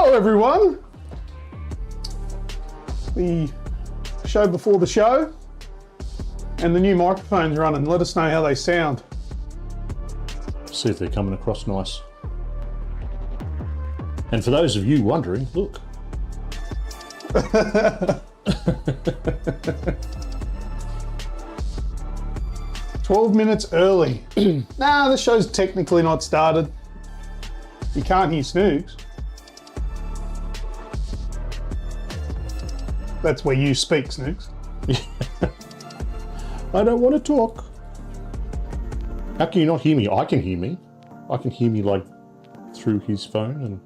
Hello everyone! The show before the show, and the new microphone's running. Let us know how they sound. See if they're coming across nice. And for those of you wondering, look. 12 minutes early. Nah, the show's technically not started. You can't hear Snoogs. That's where you speak, Snoogs. I don't want to talk. How can you not hear me? I can hear me. I can hear me like through his phone and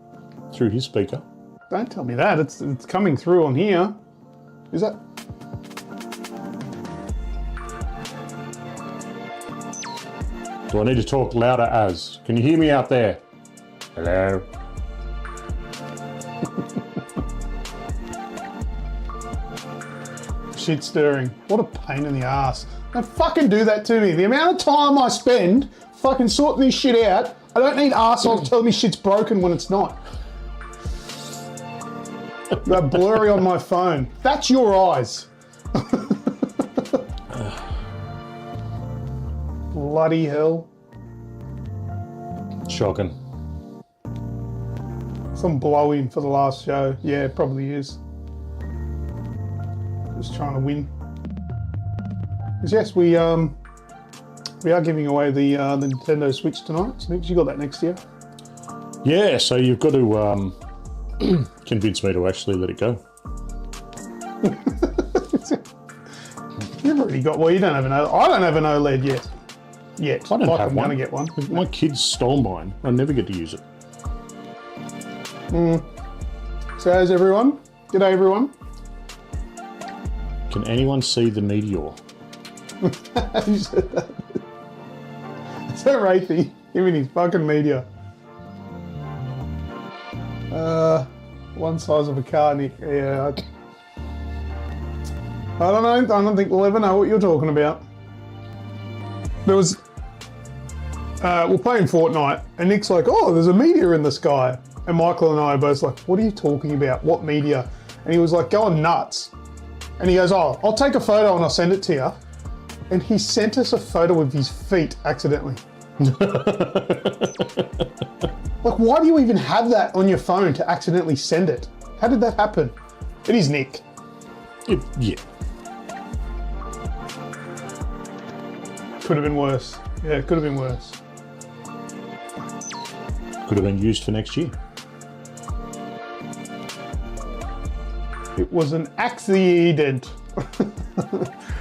through his speaker. Don't tell me that. It's coming through on here. Is that? Do I need to talk louder as? Can you hear me out there? Hello? Shit stirring. What a pain in the ass. Don't fucking do that to me. The amount of time I spend fucking sorting this shit out, I don't need arseholes telling me shit's broken when it's not. That blurry on my phone. That's your eyes. Bloody hell. Shocking. Some blow-in for the last show. Yeah, it probably is. Just trying to win. Because yes, we are giving away the Nintendo Switch tonight. Snooks, you got that next year. Yeah, so you've got to convince me to actually let it go. You've already got. Well, you don't have an OLED. I don't have an OLED yet. I don't have I'm one. Gonna get one. My kids stole mine. I never get to use it. So how's everyone? G'day everyone. Can anyone see the meteor? You said that. Is that Wraithy? Him and his fucking media. One size of a car, Nick. Yeah. I don't know. I don't think we'll ever know what you're talking about. There was... we're playing Fortnite, and Nick's like, oh, there's a meteor in the sky. And Michael and I are both like, what are you talking about? What meteor? And he was like, going nuts. And he goes, oh, I'll take a photo and I'll send it to you. And he sent us a photo of his feet accidentally. Like, why do you even have that on your phone to accidentally send it? How did that happen? It is Nick. Yeah. Could have been worse. Yeah, it could have been worse. Could have been used for next year. It was an accident.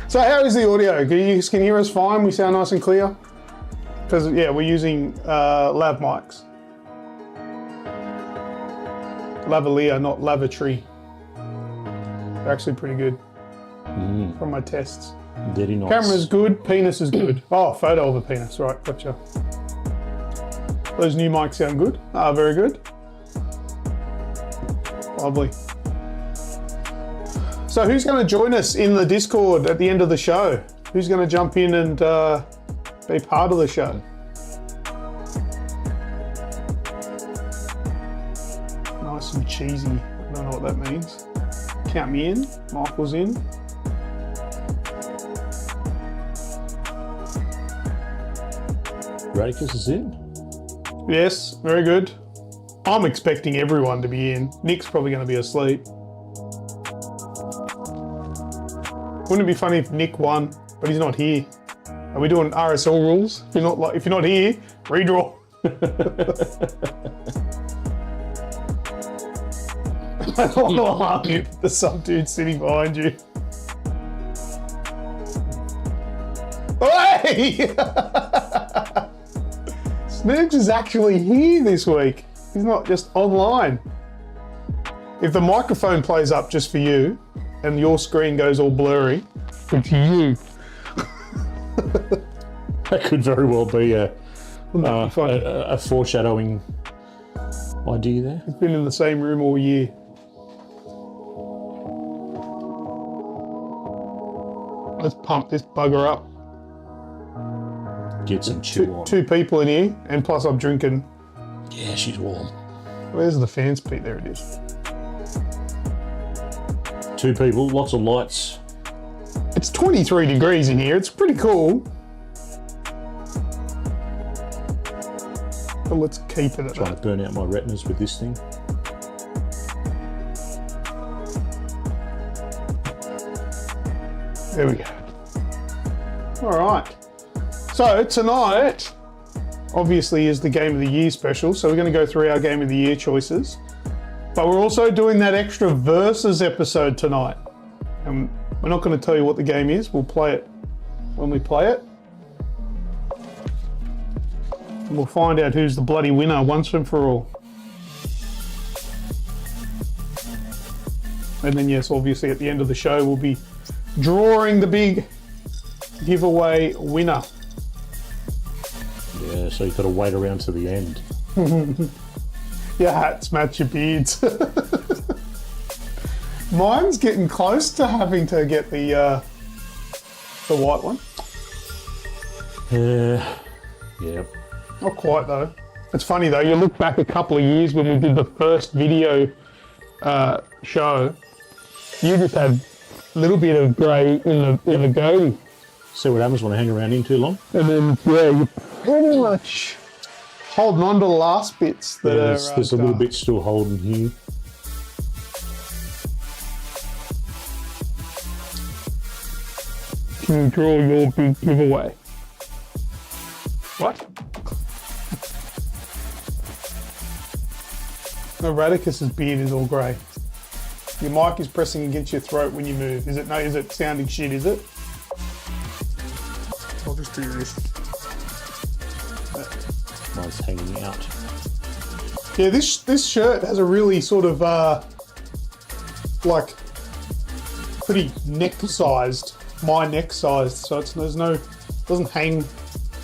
So how is the audio? Can you hear us fine? We sound nice and clear? Because yeah, we're using lav mics. Lavalier, not lavatory. They're actually pretty good from my tests. Very nice. Camera's good, penis is good. Oh, photo of a penis, right, gotcha. Those new mics sound good. Ah, very good. Lovely. So who's going to join us in the Discord at the end of the show? Who's going to jump in and be part of the show? Nice and cheesy. I don't know what that means. Count me in. Michael's in. Radicus is in. Yes, very good. I'm expecting everyone to be in. Nick's probably going to be asleep. Wouldn't it be funny if Nick won, but he's not here? Are we doing RSL rules? If you're not here, redraw. I don't want to alarm you. There's some dude sitting behind you. Hey! Snoogs is actually here this week. He's not just online. If the microphone plays up just for you and your screen goes all blurry, it's you. That could very well be a foreshadowing idea there. He's been in the same room all year. Let's pump this bugger up. Get some chill on. Two people in here, and plus I'm drinking. Yeah, she's warm. Where's the fan speed? There it is. 2 people, lots of lights. It's 23 degrees in here. It's pretty cool. But let's keep it at Trying that. to burn out my retinas with this thing. There we go. All right. So tonight, obviously, is the Game of the Year special. So we're going to go through our Game of the Year choices. But we're also doing that extra versus episode tonight. And we're not going to tell you what the game is. We'll play it when we play it. And we'll find out who's the bloody winner once and for all. And then, yes, obviously at the end of the show, we'll be drawing the big giveaway winner. Yeah, so you've got to wait around to the end. Your hats match your beards. Mine's getting close to having to get the white one. Yeah. Not quite though. It's funny though, you look back a couple of years when we did the first video show, you just had a little bit of grey in the GOTY. See what happens when I hang around in too long? And then, yeah, you're pretty much holding on to the last bits that are... There's a little bit still holding here. Can you draw your big giveaway? What? No, Radicus's beard is all grey. Your mic is pressing against your throat when you move. Is it sounding shit, is it? I'll just do this. Mine's hanging out. Yeah, this shirt has a really sort of like pretty neck sized, my neck sized. So doesn't hang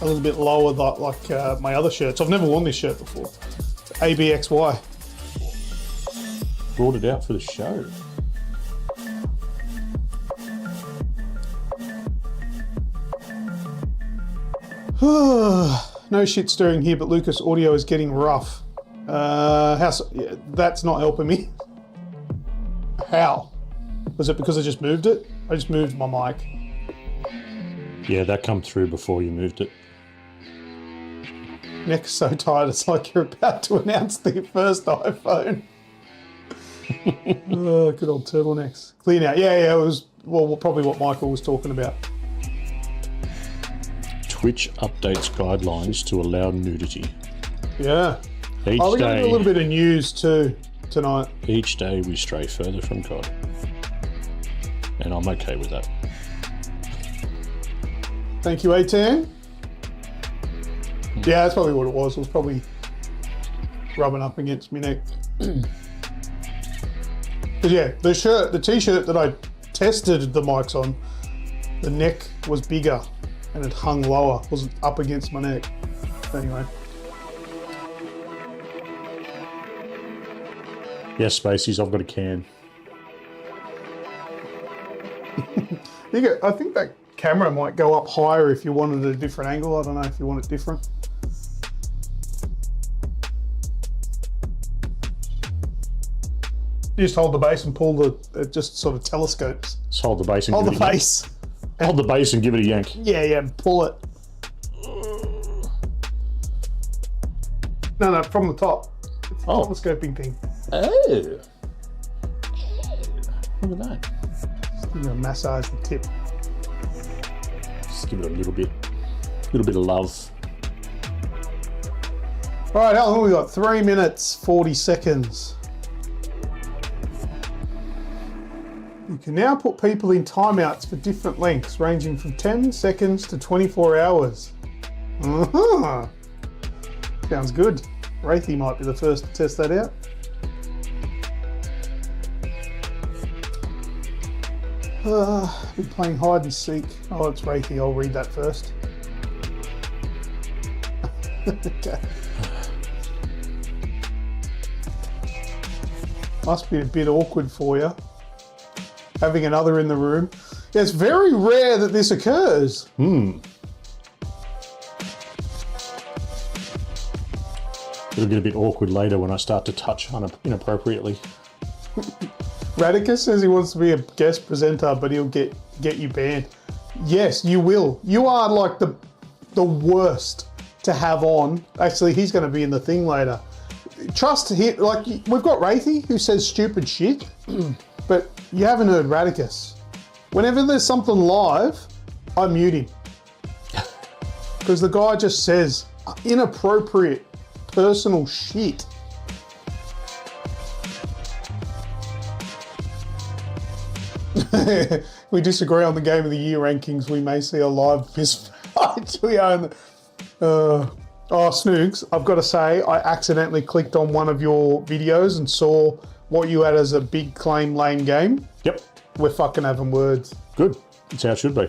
a little bit lower like my other shirts. I've never worn this shirt before. ABXY. Brought it out for the show. No shit stirring here, but Lucas, audio is getting rough. Yeah, that's not helping me. How? Was it because I just moved it? I just moved my mic. Yeah, that come through before you moved it. Neck's so tired, it's like you're about to announce the first iPhone. Oh, good old turtlenecks. Clear now. Yeah, it was probably what Michael was talking about. Twitch updates guidelines to allow nudity. Yeah. We're going to do a little bit of news too tonight. Each day we stray further from God. And I'm okay with that. Thank you, A10. Yeah, that's probably what it was. It was probably rubbing up against my neck. But yeah, the t-shirt that I tested the mics on, the neck was bigger and it hung lower, wasn't up against my neck. Anyway. Yes, Spaceys, I've got a can. I think that camera might go up higher if you wanted a different angle. I don't know if you want it different. You just hold the base and pull it just sort of telescopes. Just hold the base and Hold give the it a base. yank. Hold the base and give it a yank. Yeah, and pull it. No, from the top. It's a telescoping thing. Oh. Look at that. Just give it a massage the tip. Just give it a little bit of love. All right, how long we got? 3 minutes, 40 seconds. You can now put people in timeouts for different lengths, ranging from 10 seconds to 24 hours. Uh-huh. Sounds good. Wraithy might be the first to test that out. Been playing hide and seek. Oh, it's Wraithy. I'll read that first. Okay. Must be a bit awkward for you, having another in the room. Yeah, it's very rare that this occurs. It'll get a bit awkward later when I start to touch inappropriately. Radicus says he wants to be a guest presenter, but he'll get you banned. Yes, you will. You are like the worst to have on. Actually, he's going to be in the thing later. Trust him. Like, we've got Wraithy who says stupid shit, but you haven't heard Radicus. Whenever there's something live, I mute him. Because the guy just says inappropriate personal shit. We disagree on the Game of the Year rankings. We may see a live fist fight. We own. Oh, Snoogs, I've got to say, I accidentally clicked on one of your videos and saw what you had as a big claim lane game. Yep. We're fucking having words. Good. That's how it should be.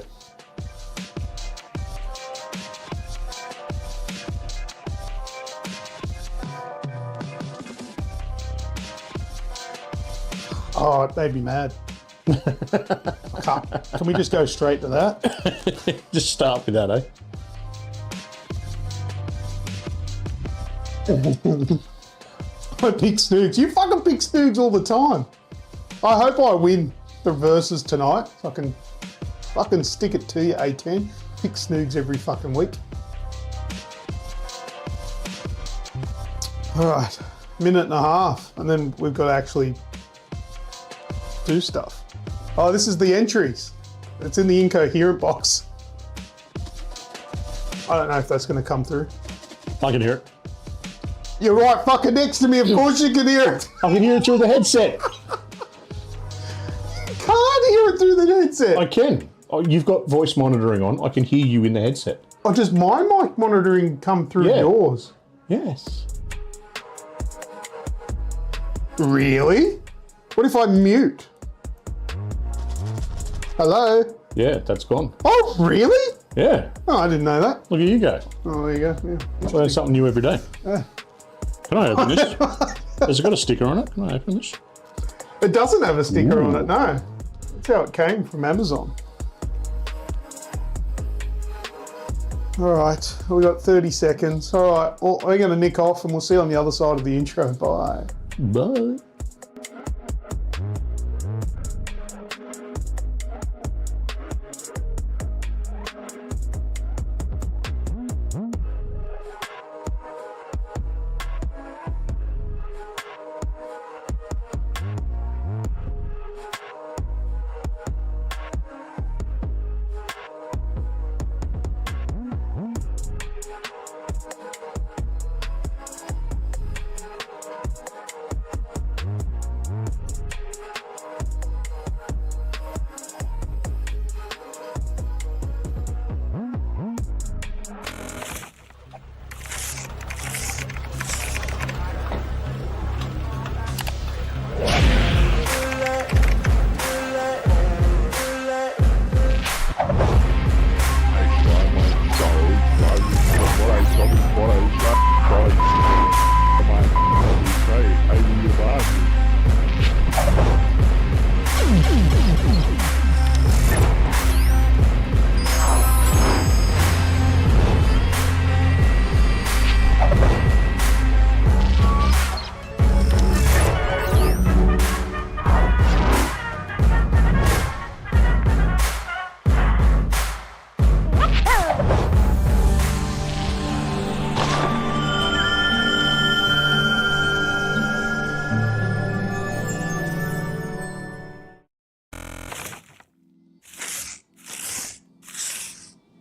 Oh, it made me mad. Can we just go straight to that? Just start with that, eh? I pick Snoogs. You fucking pick Snoogs all the time. I hope I win the verses tonight so I can fucking stick it to you, A10. Pick Snoogs every fucking week. All right, minute and a half, and then we've got to actually do stuff. Oh, this is the entries. It's in the incoherent box. I don't know if that's going to come through. I can hear it. You're right fucking next to me, of course you can hear it. I can hear it through the headset. You can't hear it through the headset. I can. Oh, you've got voice monitoring on. I can hear you in the headset. Oh, does my mic monitoring come through yours? Yes. Really? What if I mute? Hello? Yeah, that's gone. Oh, really? Yeah. Oh, I didn't know that. Look at you go. Oh, there you go. Yeah. Learn something new every day. Yeah. Can I open this? Has it got a sticker on it? Can I open this? It doesn't have a sticker on it, no. That's how it came from Amazon. All right, we got 30 seconds. All right, well, we're going to nick off and we'll see you on the other side of the intro. Bye. Bye.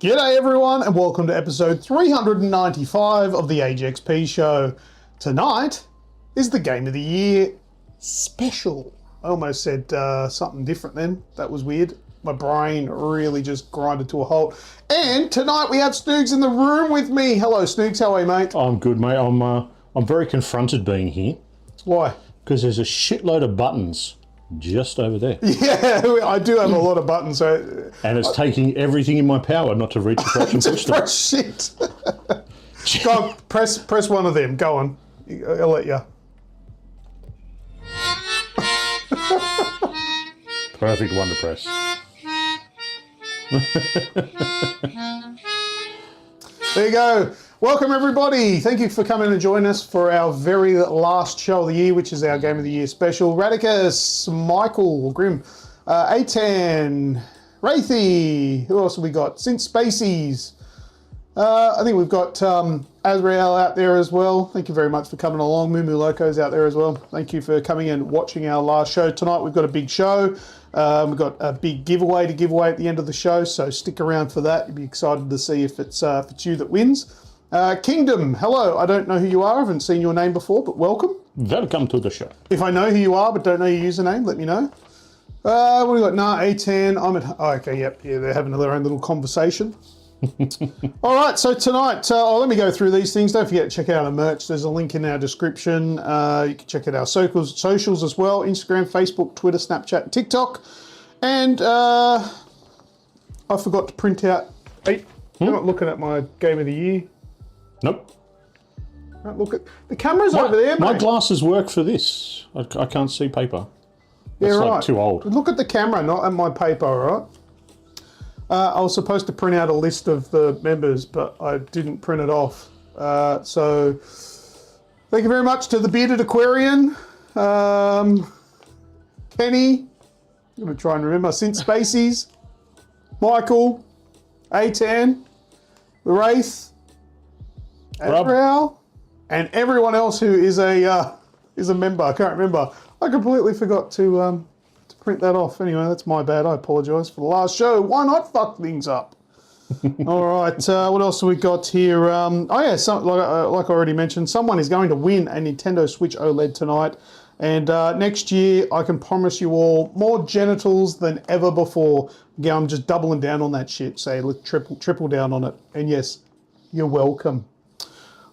G'day everyone and welcome to episode 395 of the AGExp Show. Tonight is the Game of the Year special. I almost said something different then. That was weird. My brain really just grinded to a halt. And tonight we have Snoogs in the room with me. Hello Snoogs, how are you, mate? I'm good, mate. I'm very confronted being here. Why? Because there's a shitload of buttons just over there. Yeah, I do have a lot of buttons. So and it's taking everything in my power not to reach across and push them. press shit. Go on, press one of them. Go on. I'll let you. Perfect one to press. There you go. Welcome, everybody. Thank you for coming and joining us for our very last show of the year, which is our Game of the Year special. Radicus, Michael, Grim, A10, Wraithy. Who else have we got? Since Spacies. I think we've got Azrael out there as well. Thank you very much for coming along. Moo Loco's out there as well. Thank you for coming and watching our last show tonight. We've got a big show. We've got a big giveaway to give away at the end of the show, so stick around for that. You'll be excited to see if it's you that wins. Kingdom, hello. I don't know who you are. I haven't seen your name before, but welcome. Welcome to the show. If I know who you are but don't know your username, let me know. What do we got? Nah, A10. I'm at. Oh, okay, yep. Yeah, they're having their own little conversation. All right, so tonight, let me go through these things. Don't forget to check out our merch. There's a link in our description. You can check out our socials as well: Instagram, Facebook, Twitter, Snapchat, TikTok. And I forgot to print out. Hey, you're not looking at my Game of the Year. Nope. Right, look at the camera's over there, mate. My glasses work for this. I can't see paper. That's right. like too old. Look at the camera, not at my paper, all right? I was supposed to print out a list of the members, but I didn't print it off. So thank you very much to the Bearded Aquarian, Kenny, I'm going to try and remember, Since Spacies, Michael, A10, the Wraith, Azrael, and everyone else who is a member. I can't remember. I completely forgot to print that off. Anyway, that's my bad. I apologise for the last show. Why not fuck things up? All right. What else have we got here? Like I already mentioned, someone is going to win a Nintendo Switch OLED tonight. And next year, I can promise you all more genitals than ever before. Again, I'm just doubling down on that shit. Say, let's triple down on it. And yes, you're welcome.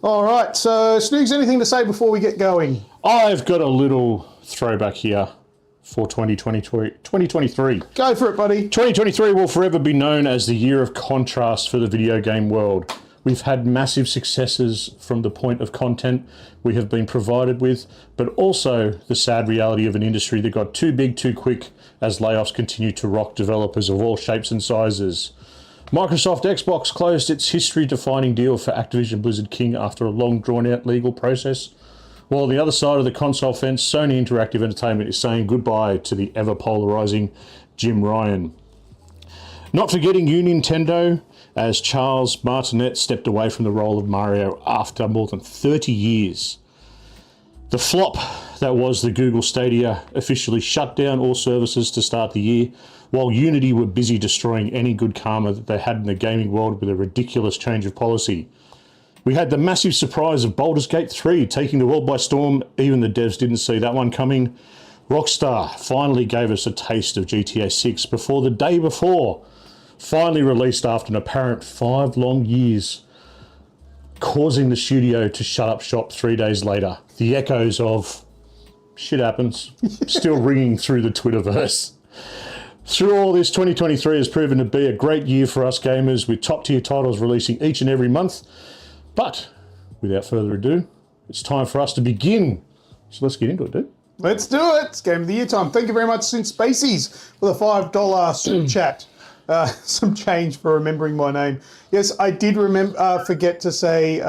All right, so Snoogs, anything to say before we get going? I've got a little throwback here for 2023. Go for it, buddy. 2023 will forever be known as the year of contrast for the video game world. We've had massive successes from the point of content we have been provided with, but also the sad reality of an industry that got too big too quick as layoffs continue to rock developers of all shapes and sizes. Microsoft Xbox closed its history-defining deal for Activision Blizzard King after a long, drawn-out legal process. While on the other side of the console fence, Sony Interactive Entertainment is saying goodbye to the ever-polarising Jim Ryan. Not forgetting you, Nintendo, as Charles Martinet stepped away from the role of Mario after more than 30 years. The flop that was the Google Stadia officially shut down all services to start the year, while Unity were busy destroying any good karma that they had in the gaming world with a ridiculous change of policy. We had the massive surprise of Baldur's Gate 3 taking the world by storm. Even the devs didn't see that one coming. Rockstar finally gave us a taste of GTA 6 before the day before, finally released after an apparent 5 long years, causing the studio to shut up shop 3 days later. The echoes of shit happens still ringing through the Twitterverse. Through all this, 2023 has proven to be a great year for us gamers, with top-tier titles releasing each and every month. But without further ado, it's time for us to begin. So let's get into it, dude. Let's do it. It's Game of the Year time. Thank you very much, Since Spacies, for the $5 super chat. Some change for remembering my name. Yes, I did forget to say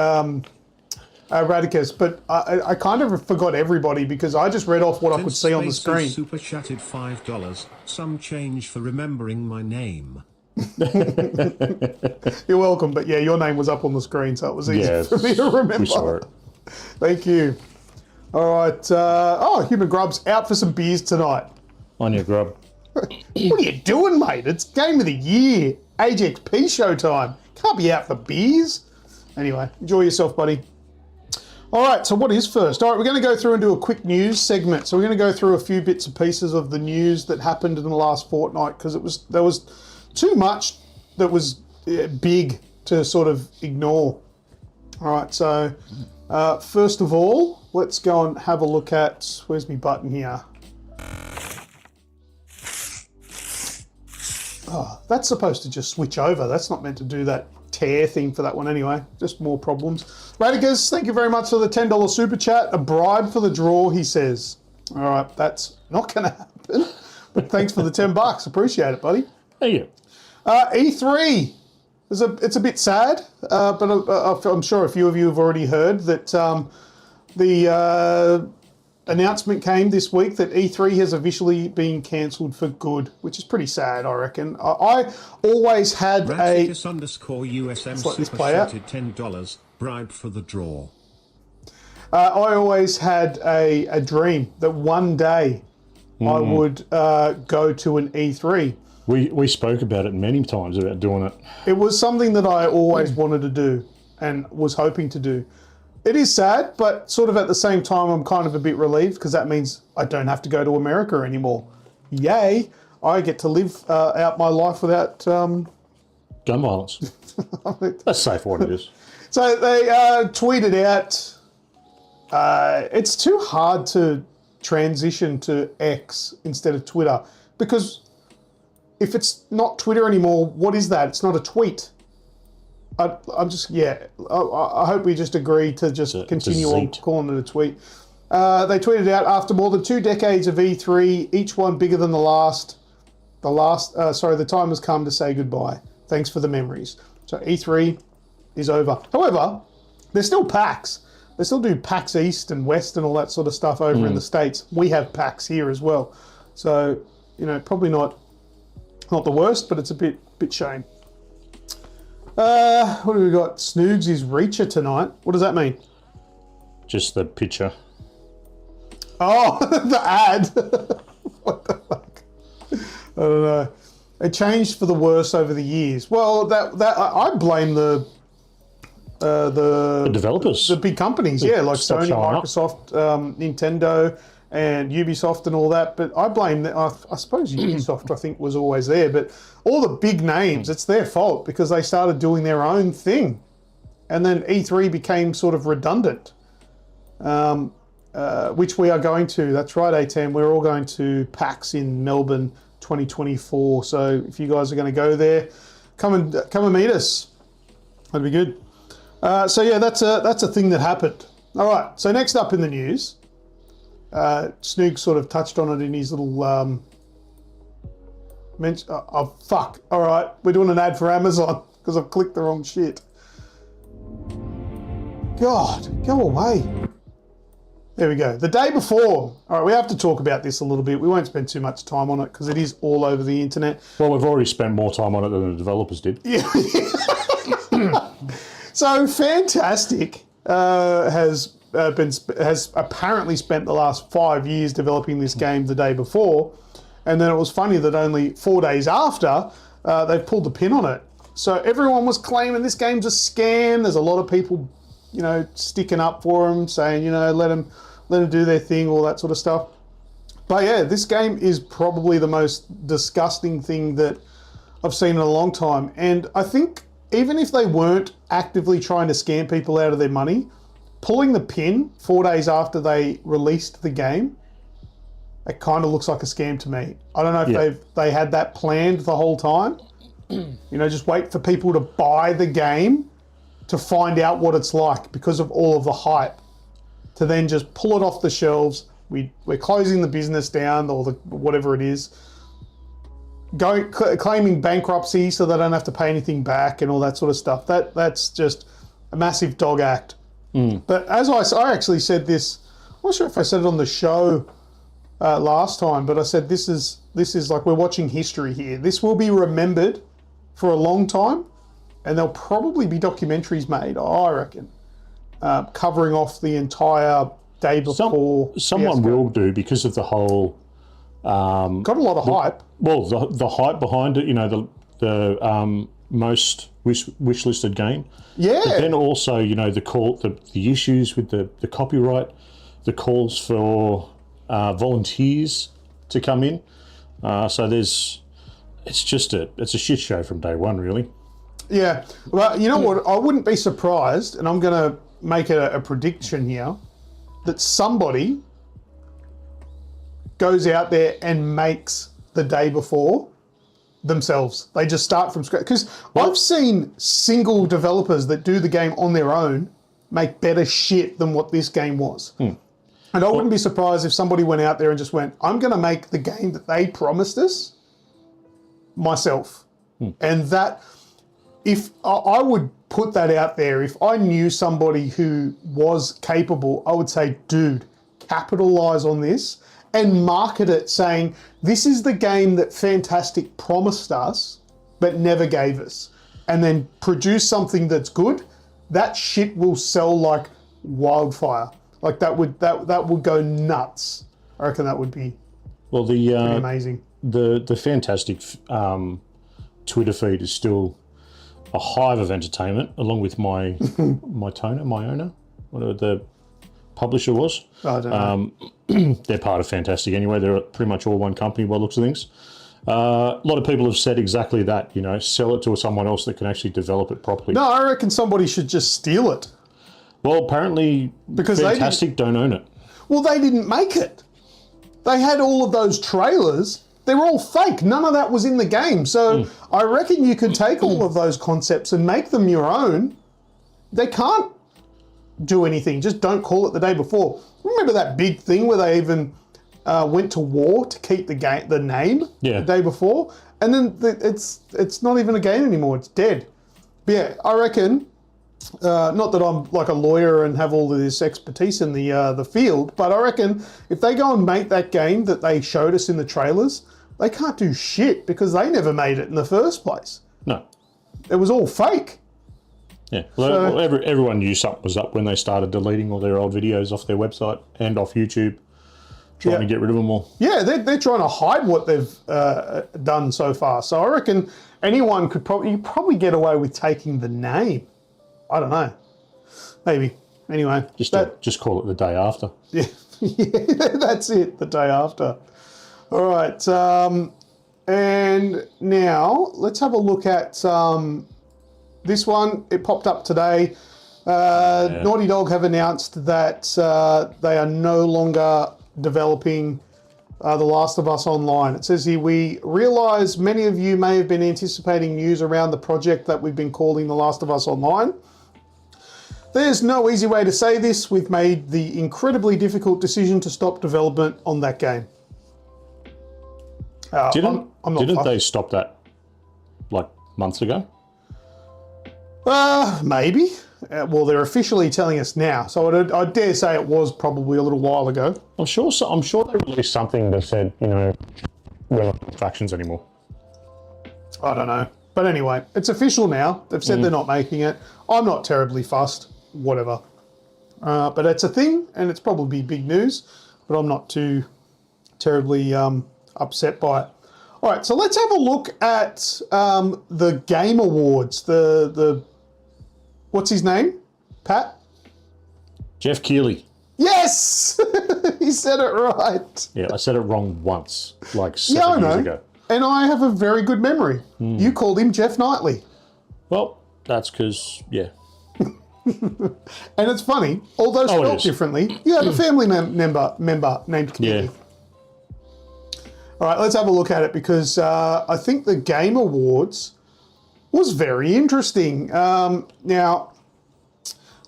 Radicus, but I kind of forgot everybody because I just read off what I could see on the screen. Super chatted $5. Some change for remembering my name. You're welcome, but yeah, your name was up on the screen, so it was easy for me to remember. We saw it. Thank you. All right. Human Grub's out for some beers tonight. On your grub. What are you doing, mate? It's Game of the Year. AGExp Show time. Can't be out for beers. Anyway, enjoy yourself, buddy. All right, so what is first? All right, we're going to go through and do a quick news segment. So we're going to go through a few bits and pieces of the news that happened in the last fortnight because there was too much that was big to sort of ignore. All right, so first of all, let's go and have a look at, where's my button here? Oh, that's supposed to just switch over. That's not meant to do that tear thing for that one anyway. Just more problems. Radicus, thank you very much for the $10 super chat. A bribe for the draw, he says. All right, that's not going to happen. But thanks for the $10. Appreciate it, buddy. Thank you. E3. it's a bit sad, but I'm sure a few of you have already heard that the announcement came this week that E3 has officially been cancelled for good, which is pretty sad, I reckon. I always had Raticus_USM let this super play out. shirted $10 bribe for the draw. I always had a dream that one day I would go to an E3. We spoke about it many times about doing it. It was something that I always wanted to do and was hoping to do. It is sad, but sort of at the same time, I'm kind of a bit relieved because that means I don't have to go to America anymore. Yay! I get to live out my life without... Gun violence. That's safe what it is. So they tweeted out, it's too hard to transition to X instead of Twitter because if it's not Twitter anymore, what is that? It's not a tweet. I'm just, I hope we just agree to just continue on calling it a tweet. They tweeted out, after more than 2 decades of E3, each one bigger than the time has come to say goodbye. Thanks for the memories. So E3 is over. However, there's still PAX. They still do PAX East and West and all that sort of stuff over in the States. We have PAX here as well. So, probably not the worst, but it's a bit shame. What do we got? Snoogs is Reacher tonight. What does that mean? Just the picture. Oh, the ad. What the fuck? I don't know. It changed for the worse over the years. Well, that I blame the developers, the big companies, like Sony, Microsoft, Nintendo, and Ubisoft and all that. But I blame that. I suppose Ubisoft, I think, was always there. But all the big names, it's their fault because they started doing their own thing, and then E3 became sort of redundant. Which we are going to. That's right, A10. We're all going to PAX in Melbourne 2024. So if you guys are going to go there, come and meet us. That'd be good. So yeah, that's a thing that happened. All right. So next up in the news, Snoog sort of touched on it in his little mention. Oh fuck! All right, we're doing an ad for Amazon because I've clicked the wrong shit. God, go away. There we go. The day before. All right, we have to talk about this a little bit. We won't spend too much time on it because it is all over the internet. Well, we've already spent more time on it than the developers did. Yeah. So Fantastic has apparently spent the last 5 years developing this game the day before, and then it was funny that only 4 days after they've pulled the pin on it. So everyone was claiming this game's a scam. There's a lot of people, sticking up for them, saying, let them do their thing, all that sort of stuff. But yeah, this game is probably the most disgusting thing that I've seen in a long time. And I think even if they weren't actively trying to scam people out of their money, pulling the pin 4 days after they released the game, it kind of looks like a scam to me. I don't know if they had that planned the whole time. Just wait for people to buy the game to find out what it's like because of all of the hype, to then just pull it off the shelves. We're closing the business down, or whatever it is, claiming bankruptcy so they don't have to pay anything back and all that sort of stuff. That's just a massive dog act. But as I actually said this, I'm not sure if I said it on the show last time, but I said this is like we're watching history here. This will be remembered for a long time, and there'll probably be documentaries made, I reckon, covering off the entire day before. Someone will do because of the whole. Got a lot of hype. Well, the hype behind it, the most wish listed game. Yeah. But then also, the issues with the copyright, the calls for volunteers to come in. So it's a shit show from day one, really. Yeah. Well, you know what? I wouldn't be surprised, and I'm going to make a prediction here, that somebody goes out there and makes the day before themselves. They just start from scratch. Because I've seen single developers that do the game on their own make better shit than what this game was. And I wouldn't be surprised if somebody went out there and just went, I'm going to make the game that they promised us myself. And that if I would put that out there, if I knew somebody who was capable, I would say, dude, capitalize on this and market it saying, this is the game that Fantastic promised us, but never gave us. And then produce something that's good. That shit will sell like wildfire. Like that would go nuts. I reckon that would be pretty amazing. The Fantastic Twitter feed is still a hive of entertainment, along with my owner, whatever the publisher was. I don't know. They're part of Fantastic anyway. They're pretty much all one company by the looks of things. A lot of people have said exactly that, sell it to someone else that can actually develop it properly. No, I reckon somebody should just steal it. Well, apparently because Fantastic don't own it. Well, they didn't make it. They had all of those trailers. They were all fake. None of that was in the game. So I reckon you could take all of those concepts and make them your own. They can't do anything. Just don't call it the day before. Remember that big thing where they even went to war to keep the name the day before? And then it's not even a game anymore. It's dead. But yeah, I reckon, not that I'm like a lawyer and have all of this expertise in the field, but I reckon if they go and make that game that they showed us in the trailers, they can't do shit because they never made it in the first place. No. It was all fake. Yeah, well, everyone knew something was up when they started deleting all their old videos off their website and off YouTube, trying to get rid of them all. Yeah, they're trying to hide what they've done so far. So I reckon anyone could probably get away with taking the name. I don't know. Maybe. Anyway. Just call it the day after. Yeah, yeah, that's it, the day after. All right, and now let's have a look at this one. It popped up today. Naughty Dog have announced that they are no longer developing The Last of Us Online. It says here, we realise many of you may have been anticipating news around the project that we've been calling The Last of Us Online. There's no easy way to say this. We've made the incredibly difficult decision to stop development on that game. Didn't they stop that like months ago? Maybe. Well, they're officially telling us now, so I dare say it was probably a little while ago. I'm sure they released something that said, we're not attractions anymore. I don't know. But anyway, it's official now. They've said they're not making it. I'm not terribly fussed. Whatever. But it's a thing, and it's probably big news, but I'm not too terribly upset by it. All right, so let's have a look at the Game Awards. The what's his name? Pat? Jeff Keighley. Yes! He said it right. Yeah, I said it wrong once, like 7 years ago. And I have a very good memory. You called him Jeff Knightley. Well, that's because, yeah. And it's funny, although spelled differently, you have a family member named Keighley. Yeah. All right, let's have a look at it because I think the Game Awards was very interesting. Now,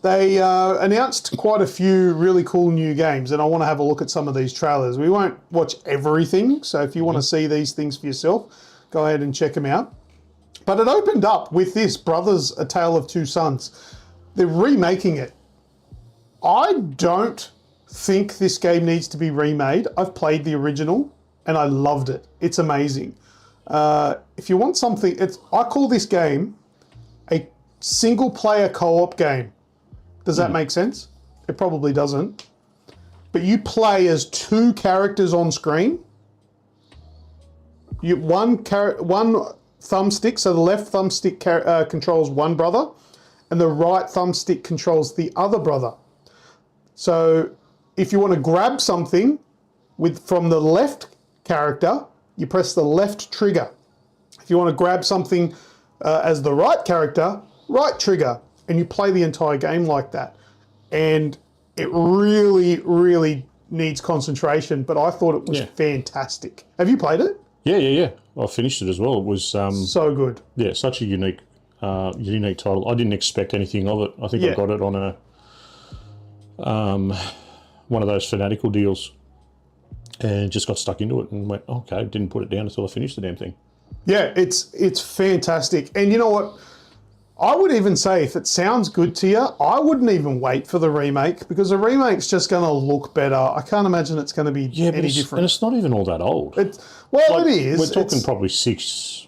they announced quite a few really cool new games, and I want to have a look at some of these trailers. We won't watch everything, so if you want to see these things for yourself, go ahead and check them out. But it opened up with this, Brothers: A Tale of Two Sons. They're remaking it. I don't think this game needs to be remade. I've played the original, and I loved it. It's amazing. If you want something, I call this game a single-player co-op game. Does that make sense? It probably doesn't. But you play as two characters on screen. One thumbstick, so the left thumbstick controls one brother, and the right thumbstick controls the other brother. So if you want to grab something from the left character, you press the left trigger. If you want to grab something as the right character, right trigger, and you play the entire game like that. And it really, really needs concentration, but I thought it was fantastic. Have you played it? Yeah. I finished it as well. It was so good. Yeah, such a unique title. I didn't expect anything of it. I think I got it on a one of those fanatical deals, and just got stuck into it and went, okay, didn't put it down until I finished the damn thing. Yeah, it's fantastic. And you know what? I would even say if it sounds good to you, I wouldn't even wait for the remake because the remake's just going to look better. I can't imagine it's going to be any different. And it's not even all that old. It is. We're talking probably 6,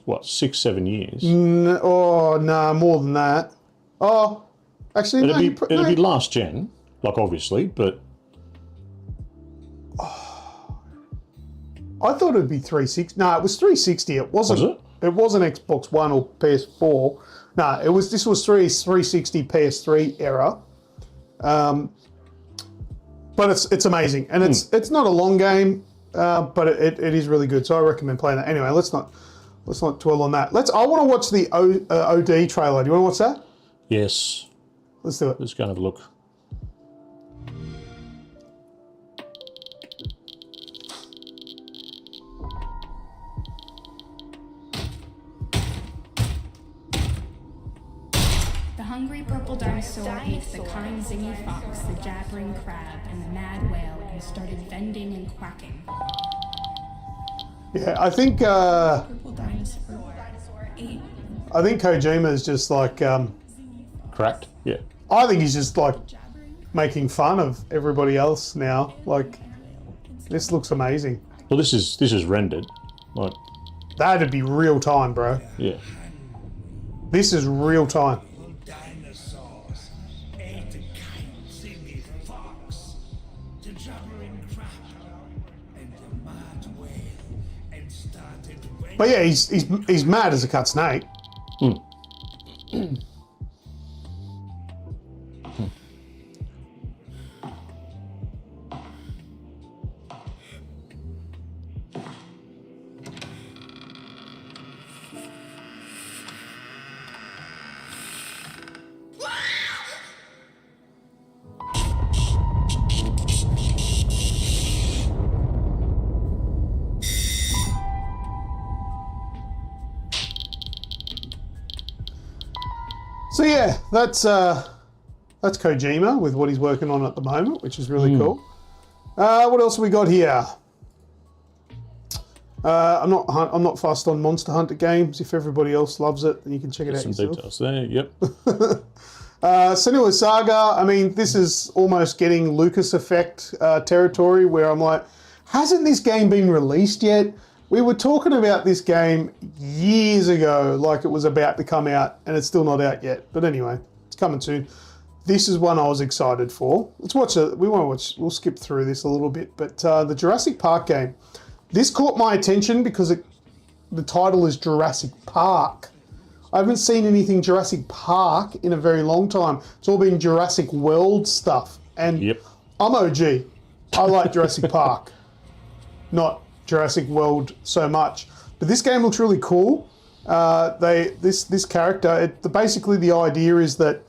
7 years. No, more than that. Oh, actually, it'd be last gen, like obviously, but I thought it'd be 360. No, it was 360. It wasn't. Was it? It wasn't Xbox One or PS4. No, it was. This was 360 PS3 era. But it's amazing, and it's not a long game, but it is really good. So I recommend playing that. Anyway, let's not dwell on that. I want to watch the OD trailer. Do you want to watch that? Yes. Let's do it. Let's go and have a look. The hungry purple dinosaur ate the cunning zingy fox, the jabbering crab, and the mad whale, and started bending and quacking. Yeah, I think Purple dinosaur ate. I think Kojima is just like Cracked? Yeah. I think he's just like making fun of everybody else now. Like, this looks amazing. Well, this is rendered. Like, That'd be real time, bro. yeah. This is real time. Dinosaurs ate the kite zingy fox, the jabbering crab, and the mad whale, and started waiting. But yeah, he's mad as a cut snake. So yeah, that's Kojima with what he's working on at the moment, which is really cool. What else have we got here? I'm not fussed on Monster Hunter games. If everybody else loves it, then you can check it out Some yourself. details there. Yep. Senua Saga, I mean, this is almost getting Lucas effect territory where I'm like, hasn't this game been released yet? We were talking about this game years ago, like it was about to come out, and it's still not out yet. But anyway, it's coming soon. This is one I was excited for. Let's watch it. We'll skip through this a little bit, but the Jurassic Park game. This caught my attention because the title is Jurassic Park. I haven't seen anything Jurassic Park in a very long time. It's all been Jurassic World stuff. And Yep. I'm OG. I like Jurassic Park. Not Jurassic World so much. But this game looks really cool. This character, basically the idea is that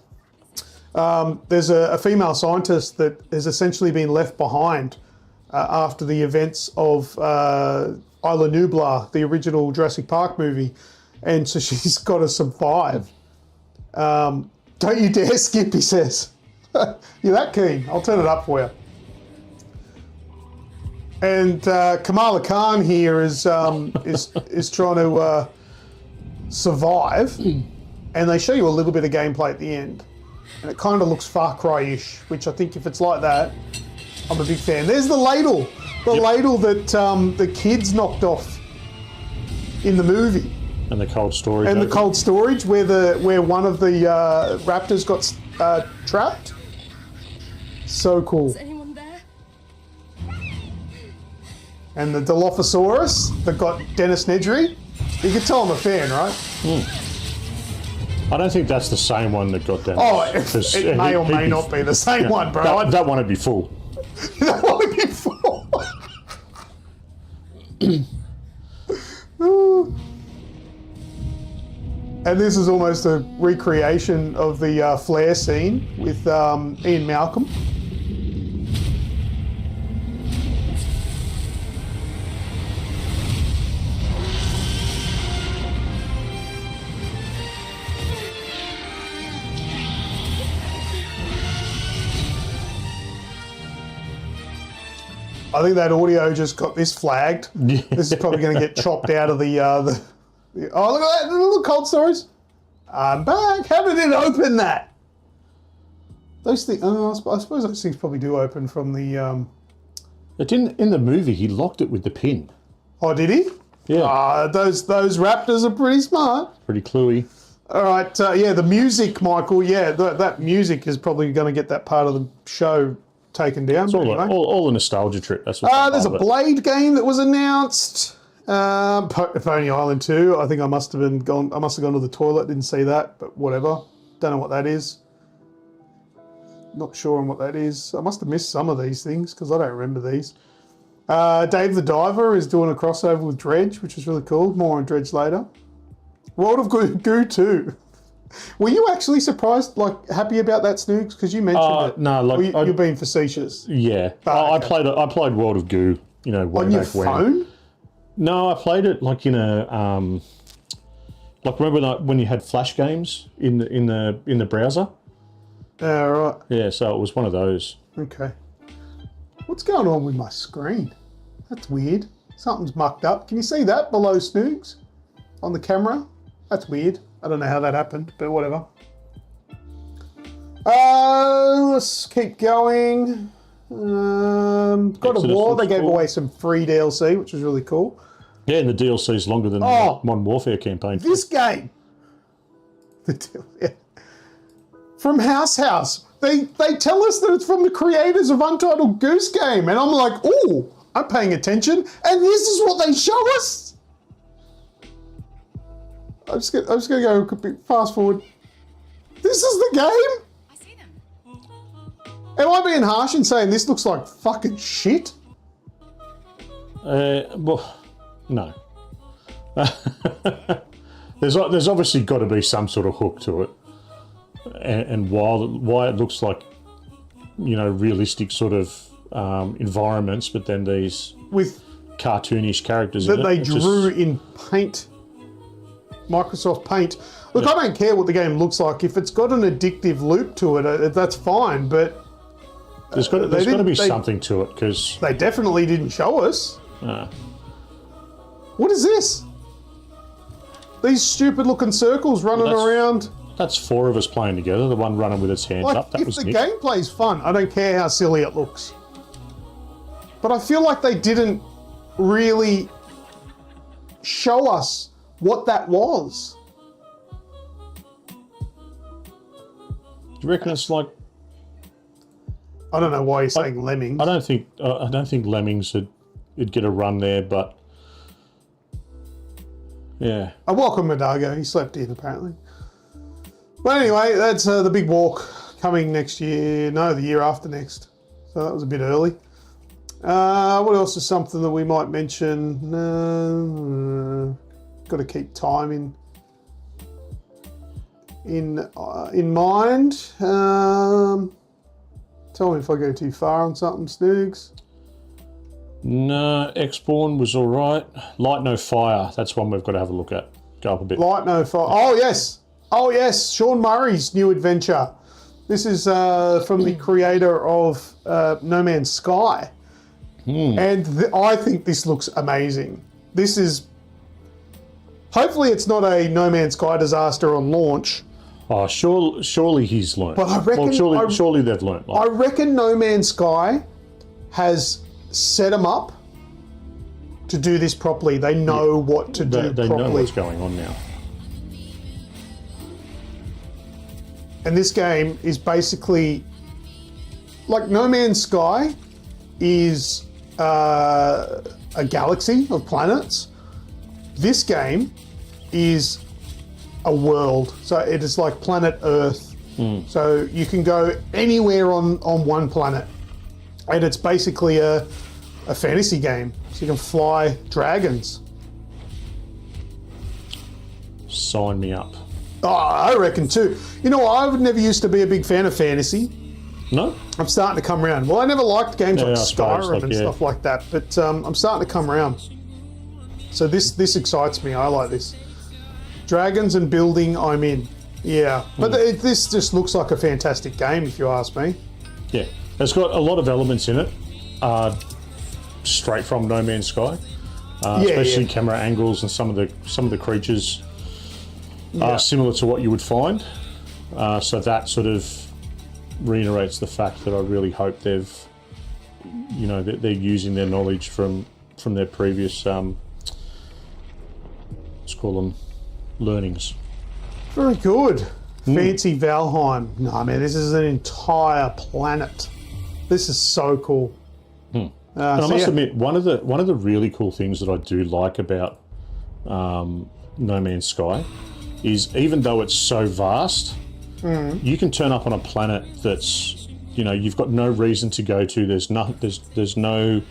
there's a female scientist that has essentially been left behind after the events of Isla Nublar, the original Jurassic Park movie. And so she's got to survive. Don't you dare skip, he says. You're that keen. I'll turn it up for you. And Kamala Khan here is trying to survive. And they show you a little bit of gameplay at the end. And it kind of looks Far Cry-ish, which I think if it's like that, I'm a big fan. There's the ladle. The ladle that the kids knocked off in the movie. And the cold storage. And the cold storage where one of the raptors got trapped. So cool. Is anyone there? And the Dilophosaurus that got Dennis Nedry. You can tell I'm a fan, right? I don't think that's the same one that got Dennis. Oh, it may or may not be the same one, bro. That one would be full. That one would be full. And this is almost a recreation of the flare scene with Ian Malcolm. I think that audio just got this flagged. This is probably going to get chopped out of the oh, look at that, the little cold stories. I'm back. How did it open that? Those things. Oh, I suppose those things probably do open from the. It didn't in the movie. He locked it with the pin. Oh, did he? Yeah. Those raptors are pretty smart. Pretty cluey. All right. Yeah, the music, Michael. Yeah, that music is probably going to get that part of the show taken down. It's all a nostalgia trip. That's what. There's a Blade game that was announced. Pony Island 2. I think I must have gone to the toilet. Didn't see that, but whatever. Don't know what that is. Not sure on what that is. I must have missed some of these things because I don't remember these. Dave the Diver is doing a crossover with Dredge, which is really cool. More on Dredge later. World of Goo 2. Were you actually surprised, happy about that, Snoogs? Because you mentioned it. No, you're being facetious. Yeah, I played World of Goo. Way on your back when. phone? No, I played it in a remember when you had flash games in the browser. Right. Yeah, so it was one of those. Okay. What's going on with my screen? That's weird. Something's mucked up. Can you see that below Snoogs on the camera? That's weird. I don't know how that happened, but whatever. Let's keep going. God of War, they gave away some free DLC, which was really cool. Yeah, and the DLC is longer than the Modern Warfare campaign. This game. From House. They tell us that it's from the creators of Untitled Goose Game, and I'm like, oh, I'm paying attention, and this is what they show us. I'm just gonna go fast forward. This is the game. I see them. Am I being harsh in saying this looks like fucking shit? Well, no. There's obviously got to be some sort of hook to it, and why it looks like, realistic sort of environments, but then these with cartoonish characters that they drew in Paint, Microsoft Paint. Look, I don't care what the game looks like. If it's got an addictive loop to it, that's fine. But there's got to be something to it, because they definitely didn't show us. What is this? These stupid-looking circles running around. That's 4 of us playing together. The one running with its hands up. That was the Nick. Gameplay's fun, I don't care how silly it looks. But I feel like they didn't really show us what that was. Do you reckon it's like? I don't know why you're saying Lemmings. I don't think Lemmings would get a run there, but yeah. I welcome Madago. He slept in apparently. But anyway, that's the big walk coming next year. No, the year after next. So that was a bit early. What else is something that we might mention? Got to keep time in mind. Tell me if I go too far on something, Snoogs. No, X-Born was all right. Light No Fire, that's one we've got to have a look at. Go up a bit. Light No Fire. Oh, yes. Oh, yes. Sean Murray's new adventure. This is from the creator of No Man's Sky. And I think this looks amazing. This is... Hopefully it's not a No Man's Sky disaster on launch. Oh, surely he's learned. But I reckon... surely they've learned. I reckon No Man's Sky has set them up to do this properly. They know what to do they properly. know what's going on now. And this game is basically... Like, No Man's Sky is a galaxy of planets. This game is a world. So it is like planet Earth. So you can go anywhere on one planet. And it's basically a fantasy game. So you can fly dragons. Sign me up. Oh, I reckon too. You know, I would never used to be a big fan of fantasy. No? I'm starting to come around. Well, I never liked games like I suppose, Skyrim and stuff like that, but I'm starting to come around. So this excites me. I like this. Dragons and building, I'm in. Yeah, but this just looks like a fantastic game, if you ask me. Yeah, it's got a lot of elements in it, straight from No Man's Sky, especially camera angles and some of the creatures. similar to what you would find. So that sort of reiterates the fact that I really hope they've, you know, that they're using their knowledge from their previous, let's call them learnings. Very good. Fancy Valheim. No, man, this is an entire planet. This is so cool. And I must admit, one of the really cool things that I do like about No Man's Sky is, even though it's so vast, you can turn up on a planet that's, you know, you've got no reason to go to. There's no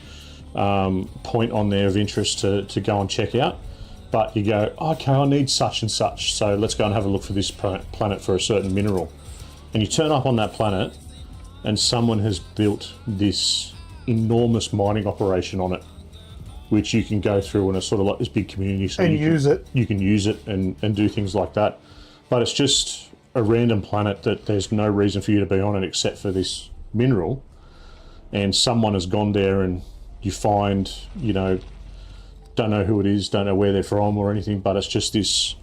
point on there of interest to go and check out. But you go, okay, I need such and such, so let's go and have a look for this planet for a certain mineral. And you turn up on that planet, and someone has built this enormous mining operation on it, which you can go through, and it's sort of like this big community. So and use it. You can use it and do things like that. But it's just a random planet that there's no reason for you to be on it except for this mineral. And someone has gone there, and you find, you know, don't know who it is, don't know where they're from or anything, but it's just this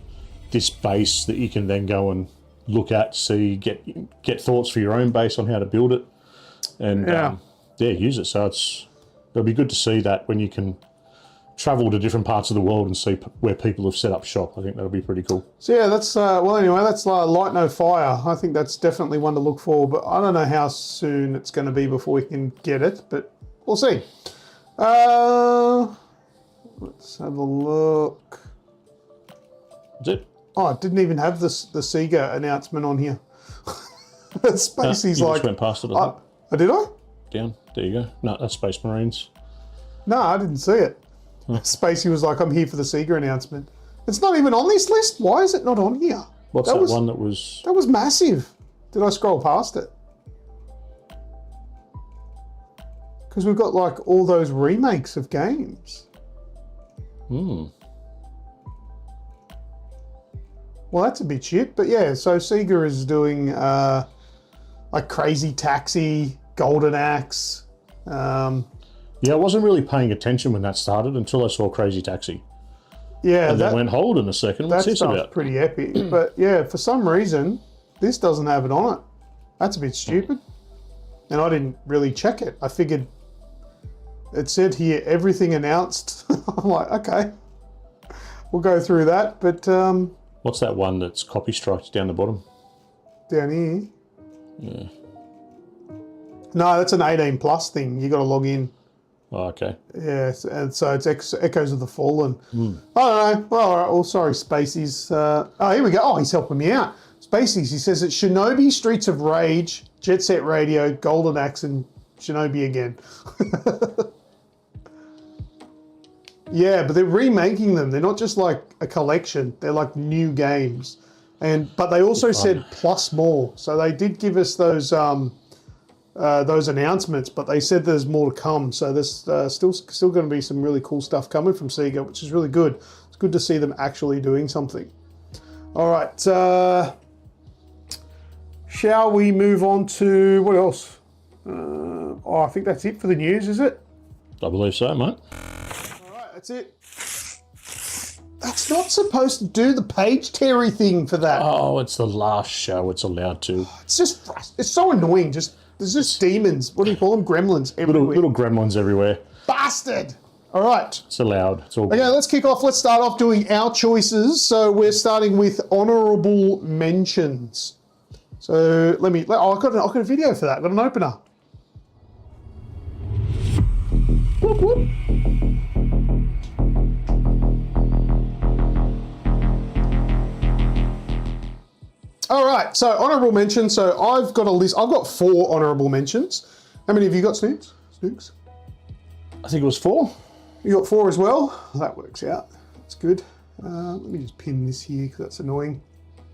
base that you can then go and look at, see, get thoughts for your own base on how to build it, and use it. So it'll be good to see that when you can travel to different parts of the world and see where people have set up shop. I think that'll be pretty cool. So yeah, that's anyway, that's Light No Fire. I think that's definitely one to look for, but I don't know how soon it's going to be before we can get it, but we'll see. Let's have a look. That's it. Oh, it didn't even have the Sega announcement on here. Spacey's you like... just went past it, I think. Oh, did I? Down. There you go. No, that's Space Marines. No, I didn't see it. Spacey was like, I'm here for the Sega announcement. It's not even on this list. Why is it not on here? What's that one that was... That was massive. Did I scroll past it? Because we've got like all those remakes of games. Well, that's a bit shit, but yeah, so Sega is doing like Crazy Taxi, Golden Axe. Yeah, I wasn't really paying attention when that started until I saw Crazy Taxi. Yeah, and then went, hold on a second, what's this about? That's pretty epic. But yeah, for some reason, this doesn't have it on it. That's a bit stupid. And I didn't really check it. I figured it said here, everything announced. I'm like, okay, we'll go through that. But what's that one that's copy striked down the bottom? Down here? Yeah. No, that's an 18 plus thing. You got to log in. Oh, okay. Yeah, and so it's Echoes of the Fallen. I don't know. Well, all right. Well, sorry, Spacey's. Oh, here we go. Oh, he's helping me out. Spacey's. He says it's Shinobi, Streets of Rage, Jet Set Radio, Golden Axe, and Shinobi again. Yeah, but they're remaking them. They're not just like a collection. They're like new games, but they also said plus more. So they did give us those announcements, but they said there's more to come. So there's still going to be some really cool stuff coming from Sega, which is really good. It's good to see them actually doing something. All right, shall we move on to what else? I think that's it for the news, is it? I believe so, mate. All right, that's it. That's not supposed to do the page Terry thing for that. Oh, it's the last show. It's allowed to. It's so annoying. There's just demons. What do you call them? Gremlins everywhere. Little gremlins everywhere. Bastard. All right. It's allowed. It's all good. Okay, let's kick off. Let's start off doing our choices. So we're starting with honourable mentions. So I've got a video for that. I've got an opener. Whoop, whoop. All right, so honourable mention. So I've got a list. I've got 4 honourable mentions. How many have you got, Snoogs? I think it was 4. You got 4 as well? That works out. That's good. Let me just pin this here because that's annoying.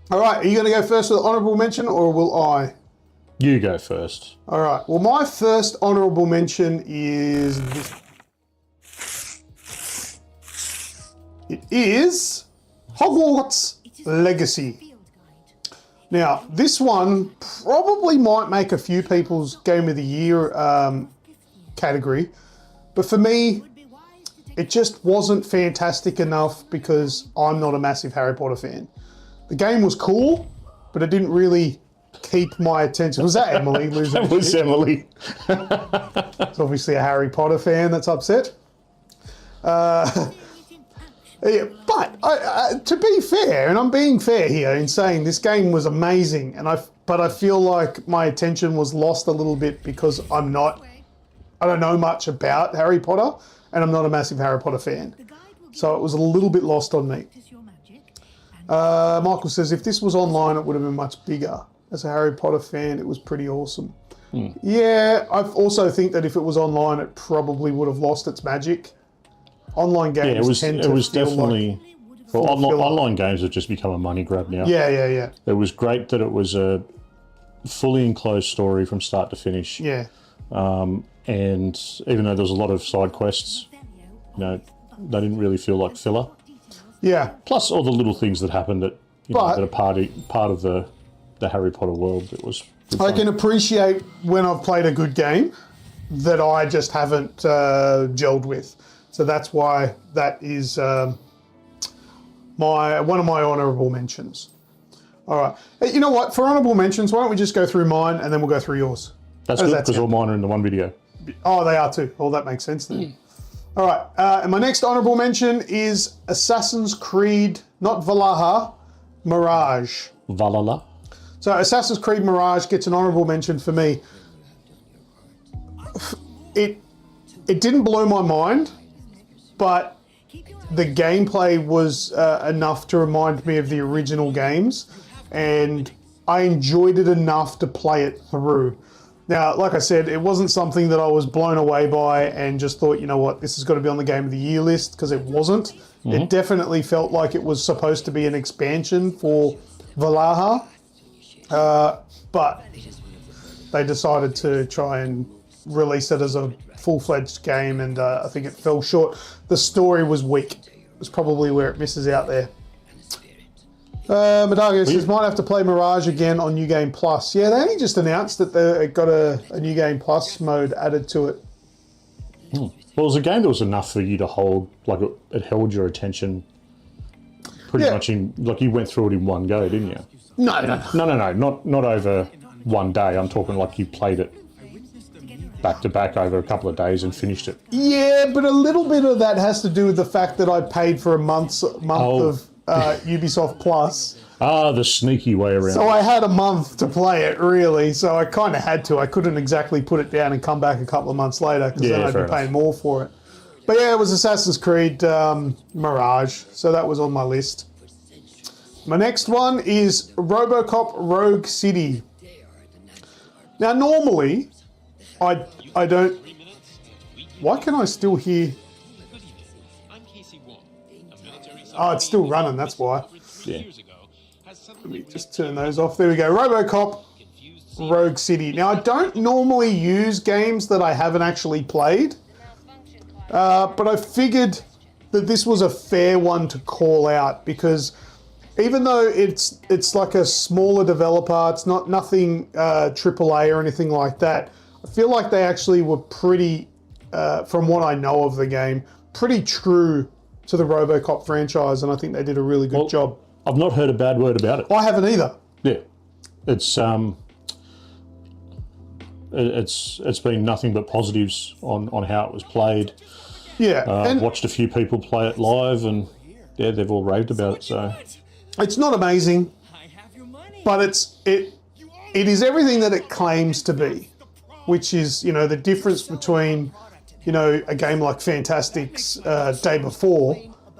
All right, are you going to go first with honourable mention or will I? You go first. All right, well, my first honourable mention is this. It is Hogwarts Legacy. Now, this one probably might make a few people's Game of the Year category, but for me, it just wasn't fantastic enough because I'm not a massive Harry Potter fan. the game was cool, but it didn't really keep my attention. Was that Emily losing? That was Emily. It's obviously a Harry Potter fan that's upset. Yeah, but to be fair, and I'm being fair here in saying this game was amazing, but I feel like my attention was lost a little bit because I don't know much about Harry Potter, and I'm not a massive Harry Potter fan. So it was a little bit lost on me. Michael says, if this was online, it would have been much bigger. As a Harry Potter fan, it was pretty awesome. Yeah, I also think that if it was online, it probably would have lost its magic. Online games it was definitely... online games have just become a money grab now. Yeah. It was great that it was a fully enclosed story from start to finish. Yeah. And even though there was a lot of side quests, they didn't really feel like filler. Yeah. Plus all the little things that happened that that are part of the Harry Potter world. It was good I fun. can appreciate when I've played a good game that I just haven't gelled with. So that's why that is one of my honourable mentions. All right. Hey, you know what? For honourable mentions, why don't we just go through mine and then we'll go through yours? That's good because all mine are in the one video. Oh, they are too. Oh, that makes sense then. All right. And my next honourable mention is Assassin's Creed, not Valhalla, Mirage. Valhalla. So Assassin's Creed Mirage gets an honourable mention for me. It didn't blow my mind, but the gameplay was enough to remind me of the original games, and I enjoyed it enough to play it through. Now, like I said, it wasn't something that I was blown away by and just thought, you know what, this has got to be on the Game of the Year list, because it wasn't. It definitely felt like it was supposed to be an expansion for Valhalla, but they decided to try and release it as a full-fledged game, and I think it fell short. The story was weak. It was probably where it misses out there. Madago says, might have to play Mirage again on New Game Plus. Yeah, they only just announced that they got a New Game Plus mode added to it. Well, it was a game that was enough for you to hold, like it held your attention pretty much in, like you went through it in one go, didn't you? No, not over one day. I'm talking like you played it back to back over a couple of days and finished it. Yeah, but a little bit of that has to do with the fact that I paid for a month of Ubisoft Plus. Ah, the sneaky way around. So I had a month to play it, really. So I kind of had to. I couldn't exactly put it down and come back a couple of months later, because then I'd be paying more for it. But yeah, it was Assassin's Creed Mirage. So that was on my list. My next one is RoboCop Rogue City. Now, normally, I don't... Why can I still hear... Oh, it's still running, that's why. Yeah. Let me just turn those off. There we go. RoboCop Rogue City. Now, I don't normally use games that I haven't actually played, but I figured that this was a fair one to call out, because even though it's like a smaller developer, it's nothing AAA or anything like that, I feel like they actually were pretty, from what I know of the game, pretty true to the RoboCop franchise, and I think they did a really good job. I've not heard a bad word about it. I haven't either. Yeah, it's been nothing but positives on how it was played. Yeah, and watched a few people play it live, and yeah, they've all raved about it. So it's not amazing, but it is everything that it claims to be, which is, you know, the difference between, you know, a game like Fantastic's Day Before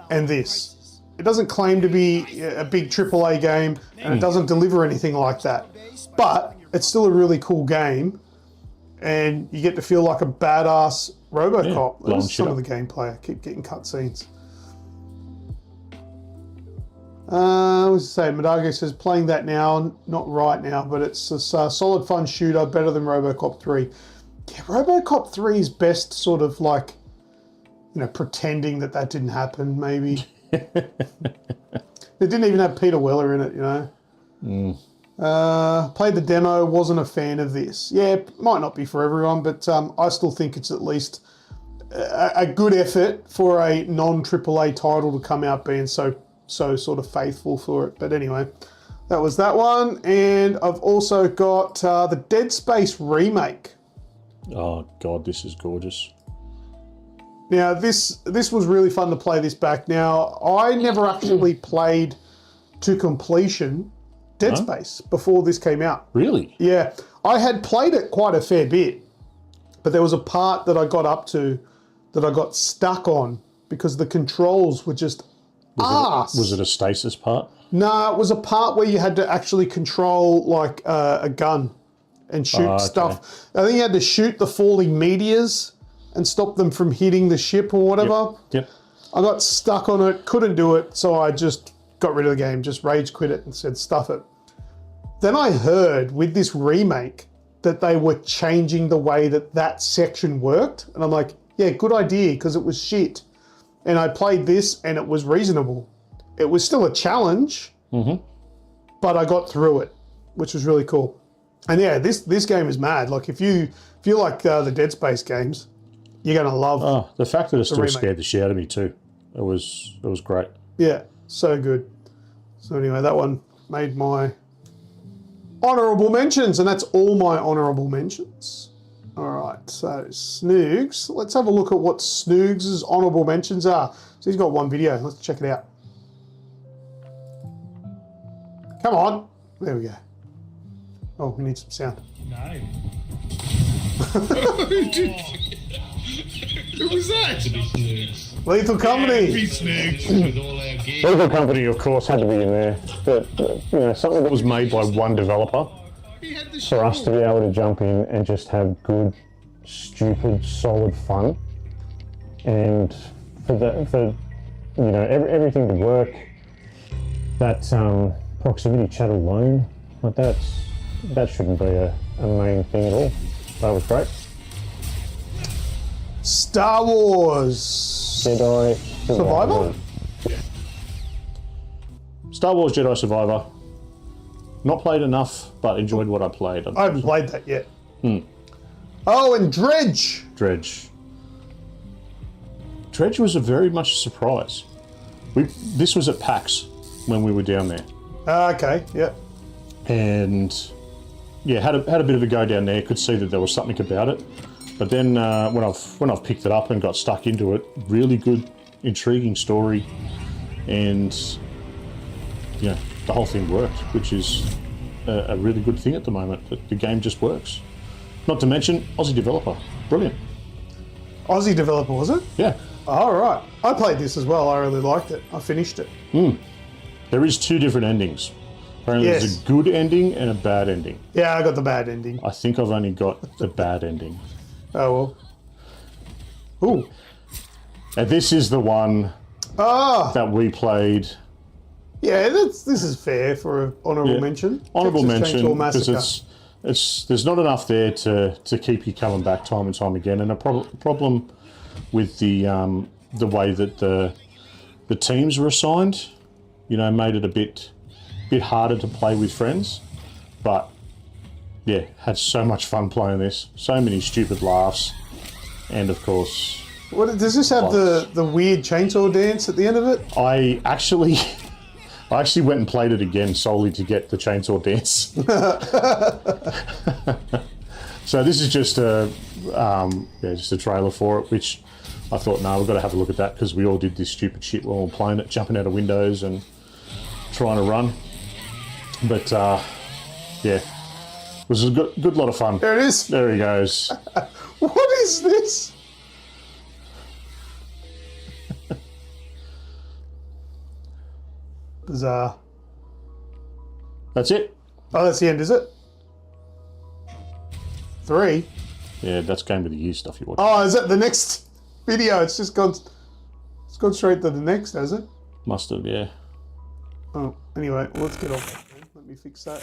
and this. It doesn't claim to be a big AAA game, and it doesn't deliver anything like that. But it's still a really cool game, and you get to feel like a badass RoboCop. Yeah, There's some of the gameplay. I keep getting cutscenes. What was I say? Madago says, playing that now, not right now, but it's a solid fun shooter, better than RoboCop 3. Yeah, RoboCop 3 is best sort of like, you know, pretending that didn't happen, maybe. They didn't even have Peter Weller in it, you know. Played the demo, wasn't a fan of this. Yeah, it might not be for everyone, but I still think it's at least a good effort for a non-AAA title to come out being so so sort of faithful for it. But anyway, that was that one. And I've also got the Dead Space remake. Oh God, this is gorgeous. Now, this was really fun to play this back. Now, I never actually played to completion Dead Space before this came out. Really? Yeah, I had played it quite a fair bit, but there was a part that I got up to that I got stuck on because the controls were just arse. Was it a stasis part? No, it was a part where you had to actually control like a gun and shoot stuff. I think you had to shoot the falling meteors and stop them from hitting the ship or whatever. Yep. I got stuck on it, couldn't do it, so I just got rid of the game, just rage quit it and said stuff it. Then I heard with this remake that they were changing the way that section worked. And I'm like, yeah, good idea, because it was shit. And I played this and it was reasonable. It was still a challenge, but I got through it, which was really cool. And yeah, this game is mad. Like if you like the Dead Space games, you're gonna love. Oh, the fact that it still remake. scared the shit out of me too. It was great. Yeah, so good. So anyway, that one made my honourable mentions, and that's all my honourable mentions. All right, so Snoogs. Let's have a look at what Snoogs' honourable mentions are. So he's got one video. Let's check it out. Come on. There we go. Oh, we need some sound. No. Who was that? To be Snoogs. Lethal Company. Be Snoogs with all our gear. Lethal Company, of course, had to be in there. But something that was made by one developer He had the for us to be able to jump in and just have good, stupid, solid fun, and for everything to work. That proximity chat alone, like that shouldn't be a main thing at all. That was great. Star Wars. Jedi Survivor? Star Wars Jedi Survivor. Not played enough, but enjoyed what I played. I haven't played that yet. Oh, and Dredge. Dredge was a very much a surprise. This was at PAX when we were down there. Okay, yeah. And yeah, had a bit of a go down there. Could see that there was something about it. But then when I've picked it up and got stuck into it, really good, intriguing story, and the whole thing worked, which is a really good thing at the moment. That the game just works. Not to mention Aussie developer, brilliant. Aussie developer, was it? Yeah. All right. I played this as well. I really liked it. I finished it. There is two different endings. Apparently Yes. there's a good ending and a bad ending. Yeah, I got the bad ending. I think I've only got the bad ending. Oh, well. Ooh. And this is the one Ah, that we played. yeah, this is fair for an honourable mention. Honourable Texas mention Chainsaw because Massacre. there's not enough there to keep you coming back time and time again. And a problem with the way that the teams were assigned, made it a bit harder to play with friends. But yeah, had so much fun playing this. So many stupid laughs, and of course, What does this have the weird chainsaw dance at the end of it? I actually went and played it again solely to get the chainsaw dance. So this is just a trailer for it, which I thought, no, we've got to have a look at that because we all did this stupid shit while we were playing it, jumping out of windows and trying to run. But yeah, it was a good lot of fun. There it is. There he goes. What is this? Bizarre. That's it. Oh, that's the end, is it? 3. Yeah, that's Game of the Year stuff you watch. Oh, is that the next video? It's just gone. It's gone straight to the next, has it? Must have, yeah. Oh, anyway, well, let's get off that then. Let me fix that.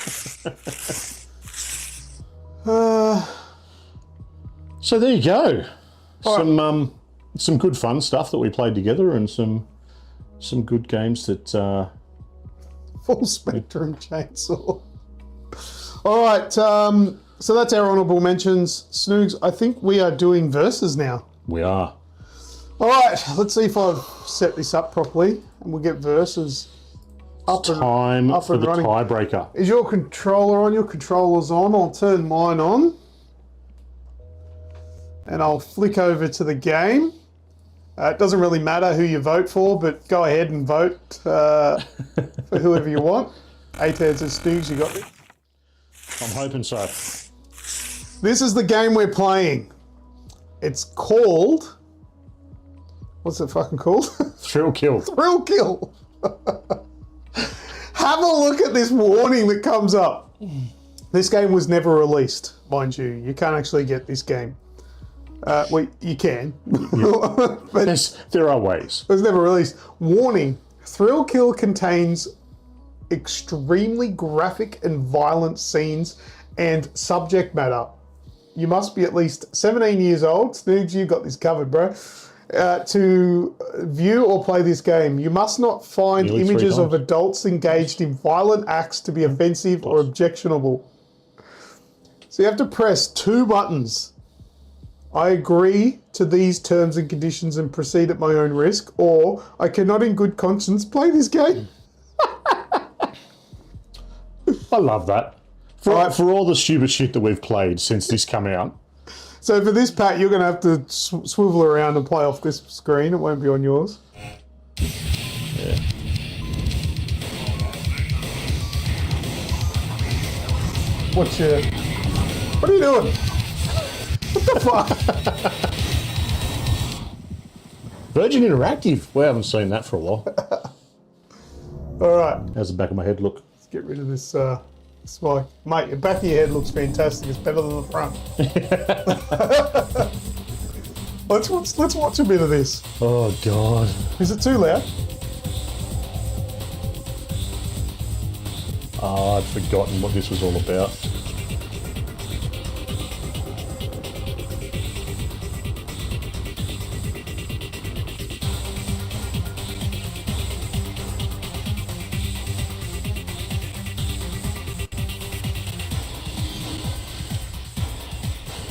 So there you go. Some good fun stuff that we played together, and some good games that. Full spectrum chainsaw. All right, so that's our honourable mentions. Snoogs, I think we are doing verses now. We are. All right, let's see if I've set this up properly, and we'll get verses up Time and for the running. tiebreaker. Is your controller on? Your controller's on. I'll turn mine on. And I'll flick over to the game. It doesn't really matter who you vote for, but go ahead and vote for whoever you want. AGExp and Snoogs, you got it. I'm hoping so. This is the game we're playing. It's called... What's it fucking called? Thrill kill. Thrill Kill. Have a look at this warning that comes up. This game was never released, mind you. You can't actually get this game. Well, you can. But There are ways. it was never released. Warning. Thrill Kill contains extremely graphic and violent scenes and subject matter. You must be at least 17 years old. Snoogs, you got this covered, bro. To view or play this game. You must not find Nearly 3 images of times. adults engaged in violent acts to be offensive or objectionable. So you have to press 2 buttons. I agree to these terms and conditions and proceed at my own risk, or I cannot in good conscience play this game. I love that. For all the stupid shit that we've played since this came out. So for this, Pat, you're going to have to swivel around and play off this screen. It won't be on yours. Yeah. What are you doing? What the fuck? Virgin Interactive. We haven't seen that for a while. All right, How's the back of my head look? let's get rid of this spike. Mate, the back of your head looks fantastic. It's better than the front. let's watch a bit of this. Oh, God. Is it too loud? Oh, I'd forgotten what this was all about.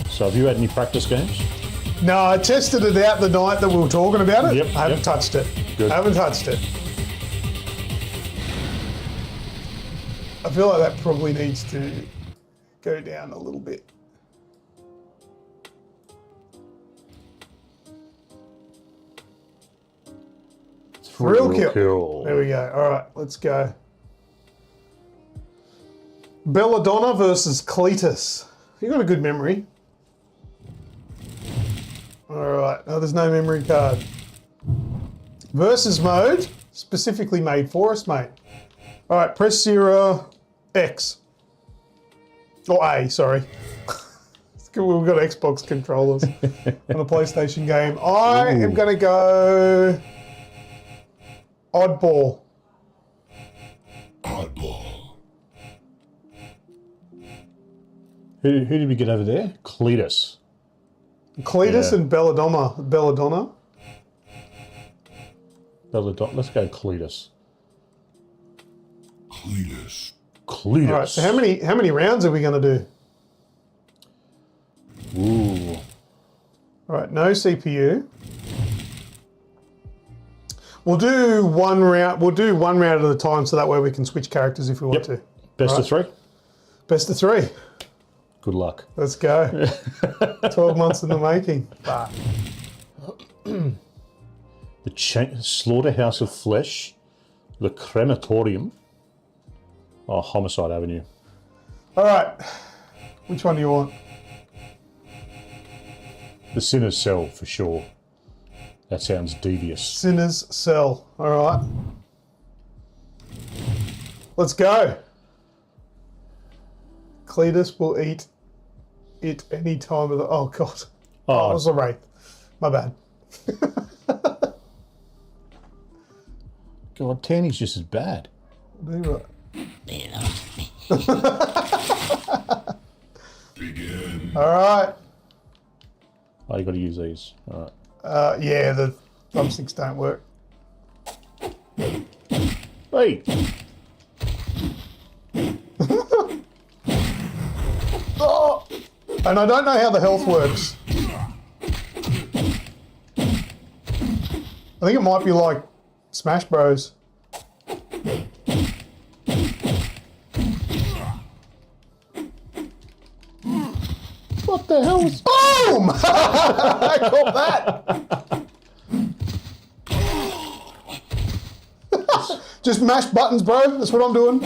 So have you had any practice games? No, I tested it out the night that we were talking about it. Yep, I haven't yep. touched it. Good. I haven't touched it. I feel like that probably needs to go down a little bit. Thrill Kill. There we go. All right, let's go. Belladonna versus Cletus. You got a good memory. All right. Oh, there's no memory card. Versus mode, specifically made for us, mate. All right, press your X. Or A, sorry. We've got Xbox controllers on a PlayStation game. I am going to go Oddball. Who did we get over there? Cletus. Cletus Yeah. and Belladonna. Belladonna. Let's go Cletus. Cletus. All right, so how many rounds are we going to do? Ooh. All right, no CPU. We'll do one round. We'll do one round at a time, so that way we can switch characters if we want to. Best of 3? Best of 3. Good luck. Let's go. 12 months in the making. The Slaughterhouse of Flesh, the Crematorium, Homicide Avenue. All right, which one do you want? The Sinner's Cell, for sure. That sounds devious. Sinner's Cell. All right. Let's go. Cletus will eat it any time of the... Oh, God. Oh, it was a Wraith. My bad. God, Tanny's just as bad. Do it. All right. Oh, you got to use these. All right. Yeah, the thumbsticks don't work. Hey! Oh! And I don't know how the health works. I think it might be like Smash Bros. What the hell is... Boom! I caught that. Just mash buttons, bro. That's what I'm doing.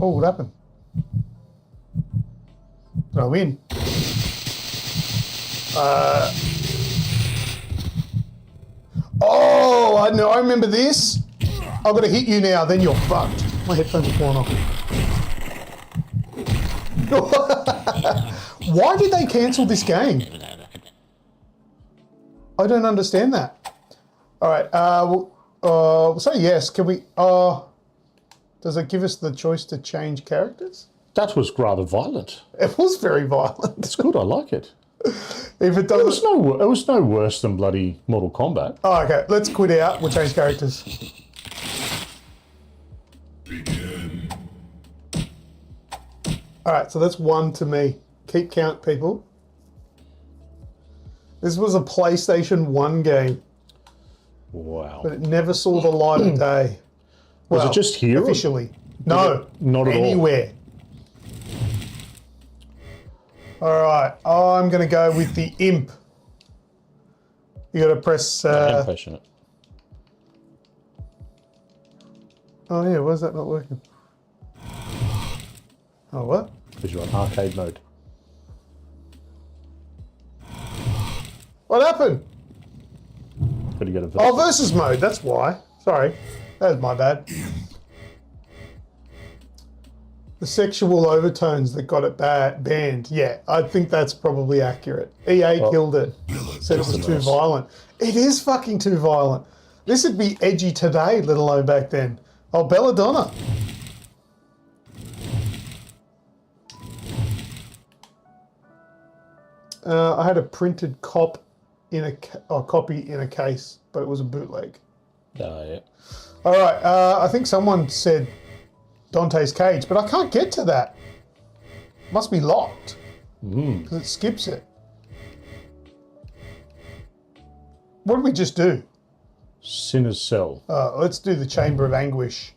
Oh, what happened? Did I win? Oh, I know. I remember this. I've got to hit you now. Then you're fucked. My headphones are falling off. Why did they cancel this game? I don't understand that. All right. We'll say yes. Can we? Does it give us the choice to change characters? That was rather violent. It was very violent. It's good. I like it. If it doesn't, It was no worse than bloody Mortal Kombat. oh, okay. Let's quit out. We'll change characters. All right. So that's 1 to me. Keep count, people. This was a PlayStation 1 game, Wow. but it never saw the light of day. Was Well, it just here? officially? No, Not at all. anywhere. All right, I'm going to go with the imp. You got to press. I'm passionate. Oh yeah, why is that not working? Oh what? Because you're on arcade mode. What happened? Got to get a Oh, versus mode. That's why. Sorry, that was my bad. The sexual overtones that got it banned. Yeah, I think that's probably accurate. EA killed it. Said it was too violent. It is fucking too violent. This would be edgy today, let alone back then. Oh, Belladonna. I had a printed copy in a case, but it was a bootleg. Oh, yeah. All right, I think someone said Dante's Cage, but I can't get to that. Must be locked because it skips it. What did we just do? Sinner's Cell. Let's do the Chamber of Anguish.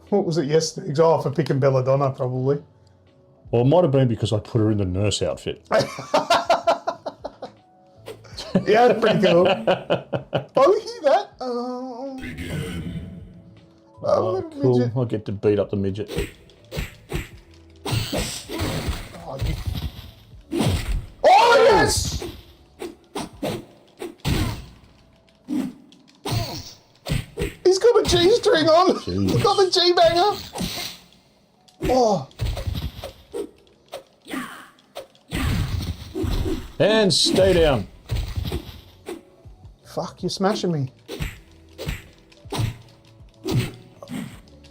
What was it yesterday? Oh, for picking Belladonna, probably. Well, it might have been because I put her in the nurse outfit. Yeah, that's pretty cool. Oh, you hear that? Oh, Oh, little cool. midget. I get to beat up the midget. Oh, oh yes! He's got a G-string on. Jeez. He's got the G-banger. Oh, And stay down. fuck, you're smashing me.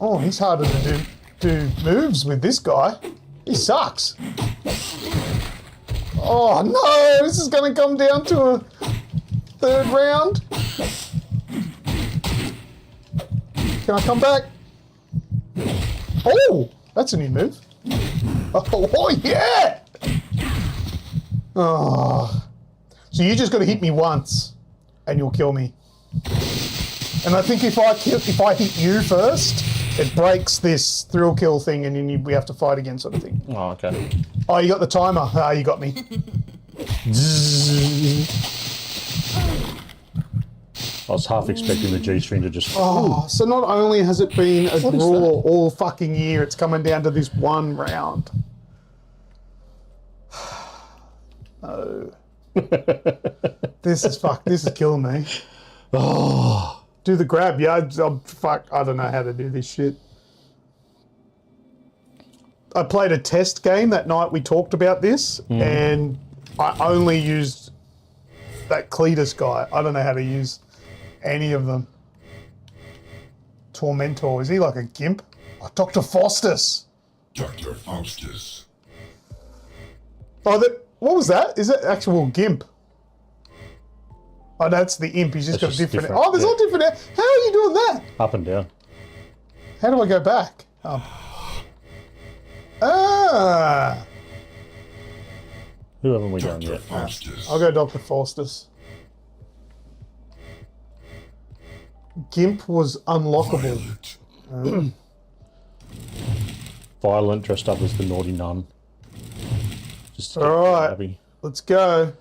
Oh, he's harder to do moves with this guy. He sucks. Oh no, this is going to come down to a third round. Can I come back? Oh, that's a new move. Oh yeah. Oh. So you just got to hit me once and you'll kill me. And I think if I hit you first, it breaks this thrill kill thing and then we have to fight again sort of thing. Oh, okay. Oh, you got the timer. Ah, you got me. I was half expecting the G-string to just... Oh, so not only has it been a What is draw that? all fucking year, it's coming down to this one round. Oh. This is killing me. Oh. Do the grab, yeah. I don't know how to do this shit. I played a test game that night we talked about this, and I only used that Cletus guy. I don't know how to use any of them. Tormentor, is he like a gimp? Oh, Dr. Faustus. Dr. Faustus. Oh, what was that? Is that actual gimp? Oh, that's the imp. He's just That's got a just different. different, Oh, there's yeah. all different. How are you doing that? Up and down. How do I go back? Ah. Who haven't we done Dr. yet? Faustus. I'll go Dr. Faustus. Gimp was unlockable. Violet. Violent, dressed up as the naughty nun. Just to get All right. happy. Let's go.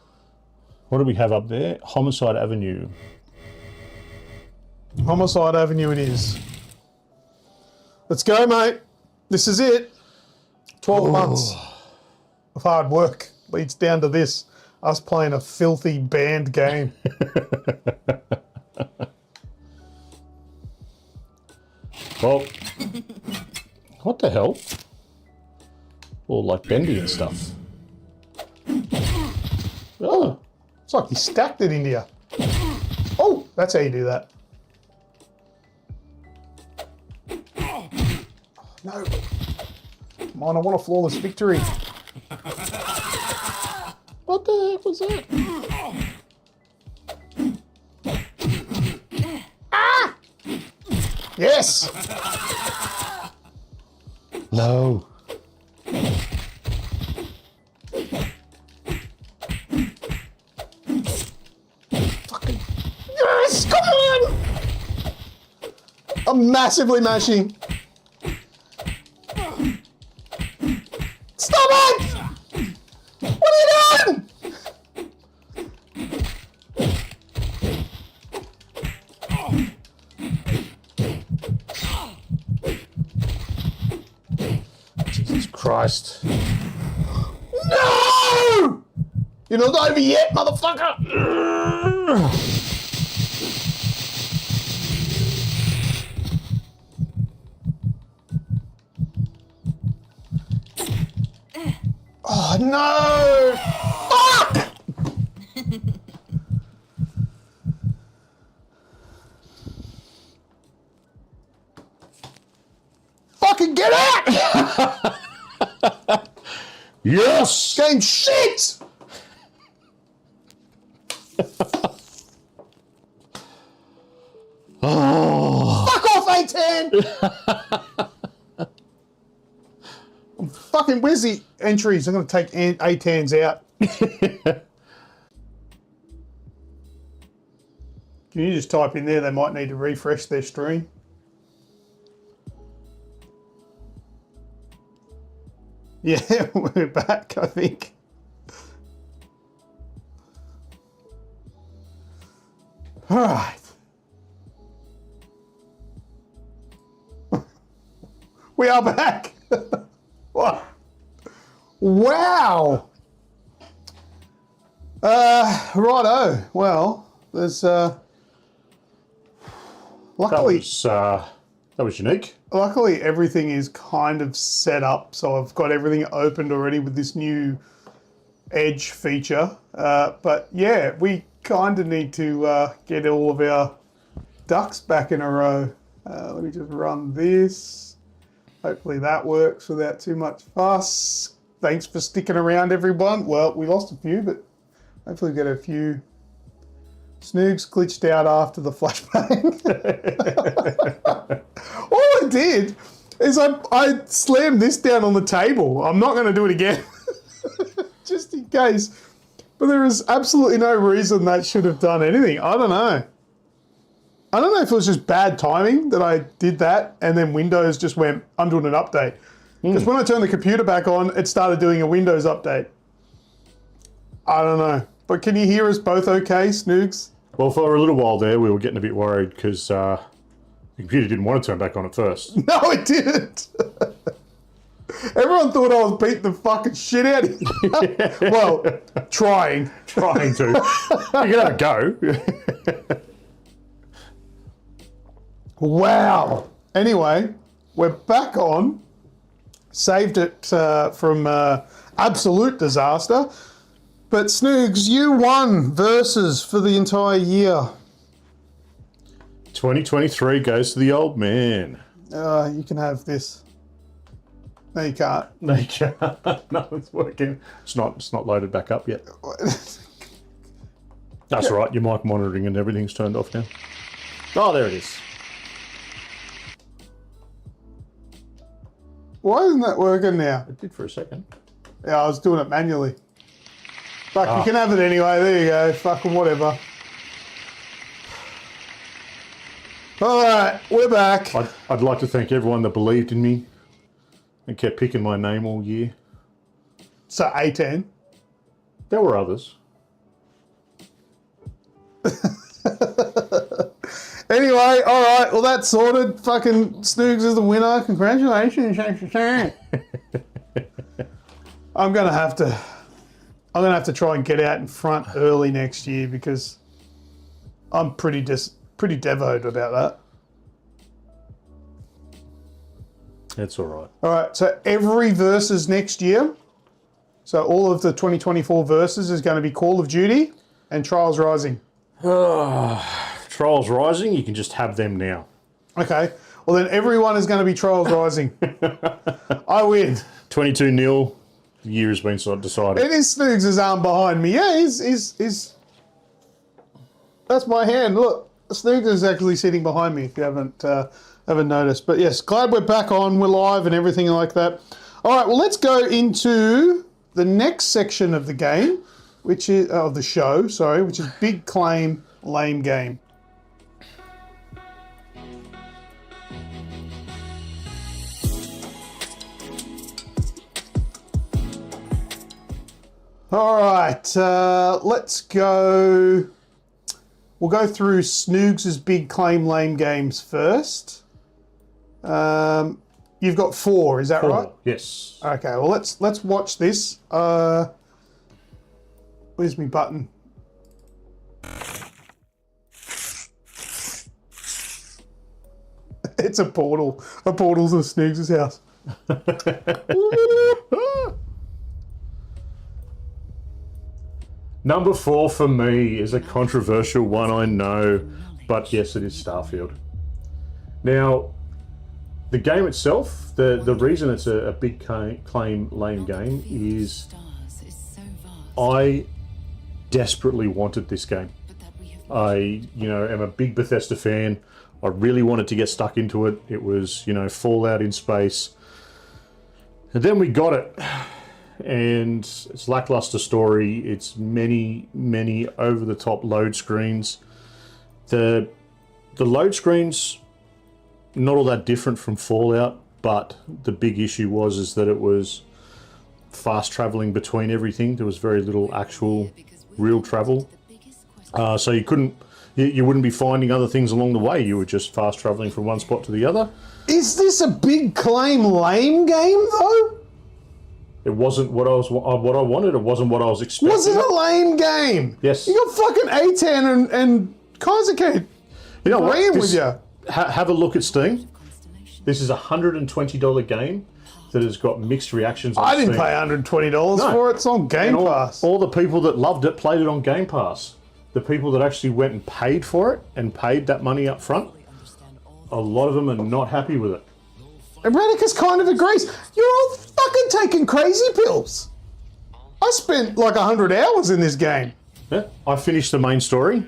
What do we have up there? Homicide Avenue. Homicide Avenue it is. Let's go, mate. This is it. 12 months of hard work leads down to this. Us playing a filthy banned game. Well, what the hell? All like bendy and stuff. Oh, It's like he stacked it into you. Oh, that's how you do that. No. Come on, I want a flawless victory. what the heck was that? Yes! No. Yes! Come on! I'm massively mashing. Stop it! What are you doing? Jesus Christ. No! You're not over yet, motherfucker! Oh no! Fuck! Fucking get out! Yes! Game shit! Oh. Fuck off, A10! Fucking, where's the entries? I'm going to take A10s out. Can you just type in there? They might need to refresh their stream. Yeah, we're back, I think. All right. We are back. What? Wow. Righto. Well, there's luckily That was unique. luckily everything is kind of set up, so I've got everything opened already with this new Edge feature. But yeah, we kind of need to get all of our ducks back in a row. Let me just run this. Hopefully that works without too much fuss. Thanks for sticking around, everyone. Well, we lost a few, but hopefully we get a few. Snoogs glitched out after the flashbang. All I did is I slammed this down on the table. I'm not going to do it again, just in case. But there is absolutely no reason that should have done anything. I don't know. I don't know if it was just bad timing that I did that and then Windows just went, I'm doing an update. Because when I turned the computer back on, it started doing a Windows update. I don't know. But can you hear us both okay, Snoogs? Well, for a little while there, we were getting a bit worried because the computer didn't want to turn back on at first. No, it didn't. Everyone thought I was beating the fucking shit out of you. Well, trying. Trying to. You can have a go. Wow. Anyway, we're back on. Saved it from absolute disaster. But Snoogs, you won versus for the entire year. 2023 goes to the old man. You can have this. No, you can't. No, you can't. No, it's working. It's not loaded back up yet. That's right. Your mic monitoring and everything's turned off now. Oh, there it is. Why isn't that working now? It did for a second. Yeah, I was doing it manually. Fuck, you can have it anyway. There you go. Fucking whatever. All right, we're back. I'd like to thank everyone that believed in me and kept picking my name all year. So A10. There were others. Anyway, all right. Well, that's sorted. Fucking Snoogs is the winner. Congratulations. I'm gonna have to try and get out in front early next year because I'm pretty devoted about that. That's all right. All right. So every versus next year. So all of the 2024 verses is going to be Call of Duty and Trials Rising. Trials Rising, you can just have them now. Okay. Well, then everyone is going to be Trials Rising. I win. 22-0. The year has been sort of decided. It is Snoogs' arm behind me. Yeah, he's. That's my hand. Look, Snoogs is actually sitting behind me. If you haven't noticed, but yes, glad we're back on. We're live and everything like that. All right. Well, let's go into the next section of the game, which is of the show. Sorry, which is Big Claim, Lame Game. All right, let's go. We'll go through Snoogs' Big Claim Lame Games first. You've got 4, is that 4, right? yes. Okay, well let's watch this. Where's my button? It's a portal. A portal's in Snoogs' house. Number 4 for me is a controversial one, I know, but yes, it is Starfield. Now, the game itself, the reason it's a big claim lame game is I desperately wanted this game. I, am a big Bethesda fan. I really wanted to get stuck into it. It was, Fallout in space. And then we got it. And it's lackluster story. It's many, many over-the-top load screens. The load screens, not all that different from Fallout, but the big issue is that it was fast traveling between everything. There was very little actual real travel. So you wouldn't be finding other things along the way. You were just fast traveling from one spot to the other. Is this a Big Claim Lame game though? It wasn't what I wanted. It wasn't what I was expecting. Was it a lame game? Yes. You got fucking A10 and Kaiser Kate. You know what? With you. Have a look at Steam. This is a $120 game that has got mixed reactions on I didn't Steam. pay $120 for it. It's on Game Pass. All the people that loved it played it on Game Pass. The people that actually went and paid for it and paid that money up front, a lot of them are not happy with it. And Radicus kind of agrees. You're all fucking taking crazy pills. I spent like 100 hours in this game. Yeah, I finished the main story.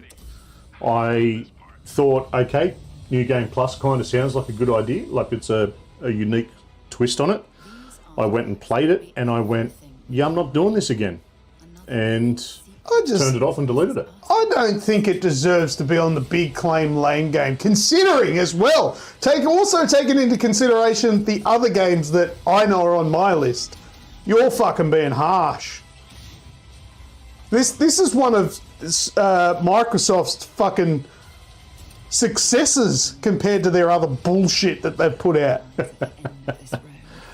I thought, okay, New Game Plus kind of sounds like a good idea. Like it's a unique twist on it. I went and played it and I went, yeah, I'm not doing this again. And turned it off and deleted it. I don't think it deserves to be on the Big Claim Lane game, considering as well, also taking into consideration the other games that I know are on my list. You're fucking being harsh. This is one of Microsoft's fucking successes compared to their other bullshit that they've put out.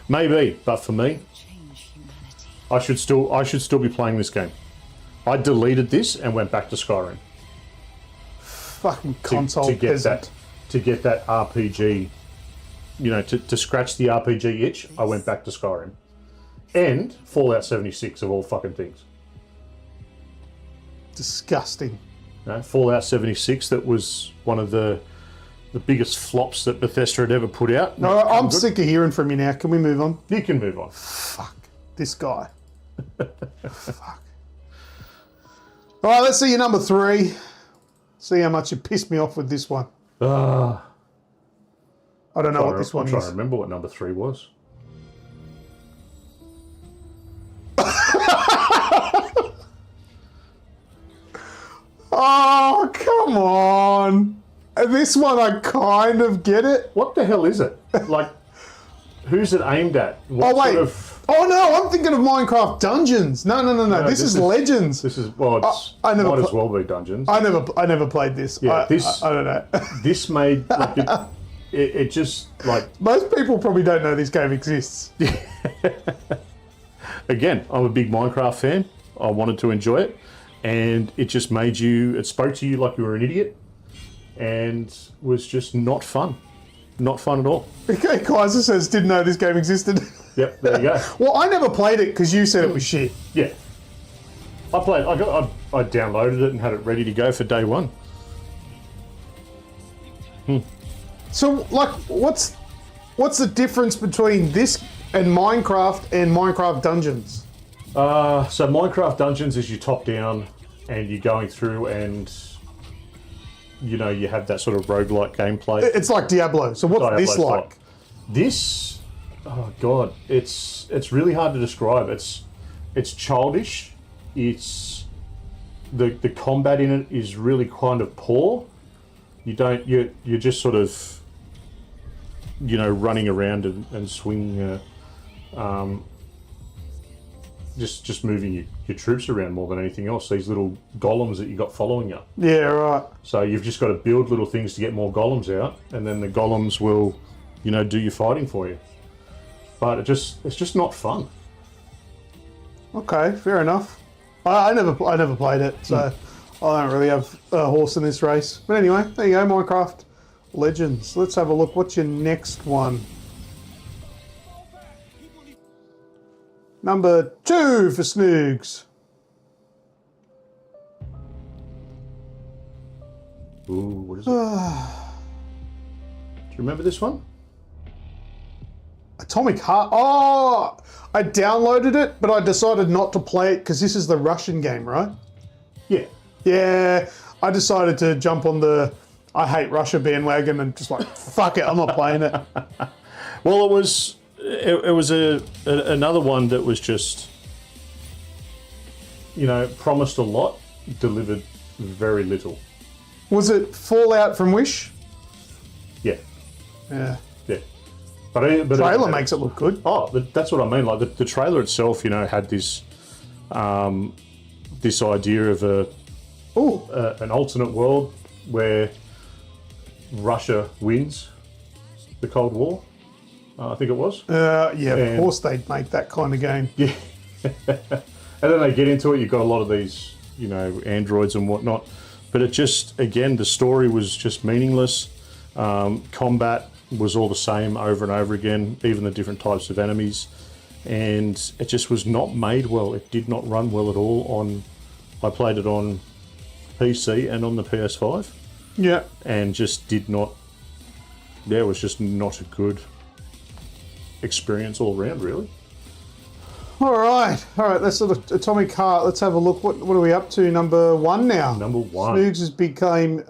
Maybe, but for me, I should still be playing this game. I deleted this and went back to Skyrim. Fucking console to get peasant. that RPG, to scratch the RPG itch, I went back to Skyrim. And Fallout 76 of all fucking things. Disgusting. Fallout 76, that was one of the biggest flops that Bethesda had ever put out. No, I'm sick of hearing from you now. Can we move on? You can move on. Fuck. This guy. Fuck. All right, let's see your number 3. See how much you pissed me off with this one. I don't know what this one I'm trying is. to remember what number 3 was. Oh, come on. This one, I kind of get it. What the hell is it? Like, who's it aimed at? What Oh, wait. sort of- Oh, no, I'm thinking of Minecraft Dungeons. No. This is Legends. This is, well, it's, I never might as pl- well be Dungeons. I never played this. Yeah, I don't know. This made, like, it just, like, Most people probably don't know this game exists. again, I'm a big Minecraft fan. I wanted to enjoy it. And it just made you, it spoke to you like you were an idiot. And was just not fun. Not fun at all. Okay, Kaiser says, didn't know this game existed. Yep, there you go. Well, I never played it because you said it was shit. Yeah. I downloaded it and had it ready to go for day one. So, like, what's the difference between this and Minecraft Dungeons? So Minecraft Dungeons is you top down and you're going through and, you know, you have that sort of roguelike gameplay. It's like Diablo. So what's this Diablo like? style. This, oh god, it's really hard to describe. It's childish. It's the combat in it is really kind of poor. You're just sort of, you know, running around and swinging, just moving your troops around more than anything else. These little golems that you got following you. Yeah, right. So you've just got to build little things to get more golems out, and then the golems will, you know, do your fighting for you. But it's just not fun. Okay, fair enough. I never played it, so I don't really have a horse in this race. But anyway, there you go, Minecraft Legends. Let's have a look. What's your next one? Number 2 for Snoogs. Ooh, what is it? Do you remember this one? Atomic Heart. Oh, I downloaded it, but I decided not to play it because this is the Russian game, right? Yeah. Yeah, I decided to jump on the I hate Russia bandwagon and just like, fuck it, I'm not playing it. Well, it was another one that was just, you know, promised a lot, delivered very little. Was it Fallout from Wish? Yeah. Yeah. Yeah. But Trailer makes it look good. Oh, that's what I mean. Like the trailer itself, you know, had this this idea of an alternate world where Russia wins the Cold War. I think it was. Yeah, of course they'd make that kind of game. Yeah. And then they get into it. You've got a lot of these, you know, androids and whatnot. But it just, again, the story was just meaningless. Combat was all the same over and over again, even the different types of enemies. And it just was not made well. It did not run well at all. I played it on PC and on the PS5. Yeah. And just did not, it was just not a good experience all around, really. All right. Let's sort of Atomic Heart. Let's have a look. What are we up to? Number 1 now. Number 1. Snoogs' big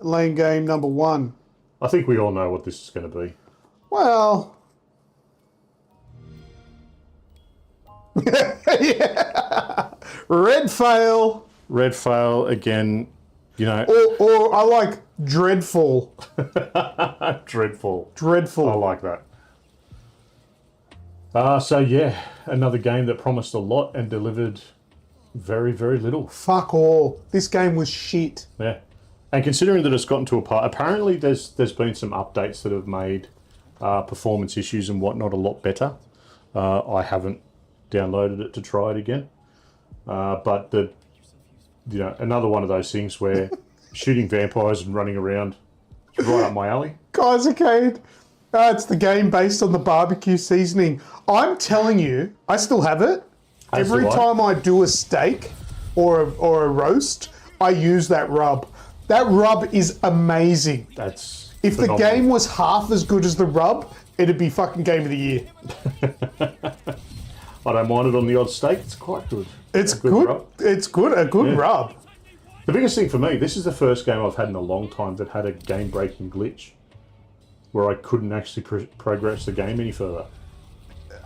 lane game number 1. I think we all know what this is going to be. Well, yeah. Red Fail. Red Fail again, you know. Or I like Dreadful. Dreadful. Dreadful. I like that. So yeah, another game that promised a lot and delivered very, very little. Fuck all. This game was shit. Yeah. And considering that it's gotten to a part, apparently there's been some updates that have made performance issues and whatnot a lot better. I haven't downloaded it to try it again. But another one of those things where shooting vampires and running around is right up my alley. Guys, okay. It's the game based on the barbecue seasoning. I'm telling you, I still have it. Every time I do a steak or a roast, I use that rub. That rub is amazing. That's If phenomenal. the game was half as good as the rub, it'd be fucking game of the year. I don't mind it on the odd steak. It's quite good. It's A good good. rub. It's good. A good rub. The biggest thing for me, this is the first game I've had in a long time that had a game-breaking glitch where I couldn't actually progress the game any further.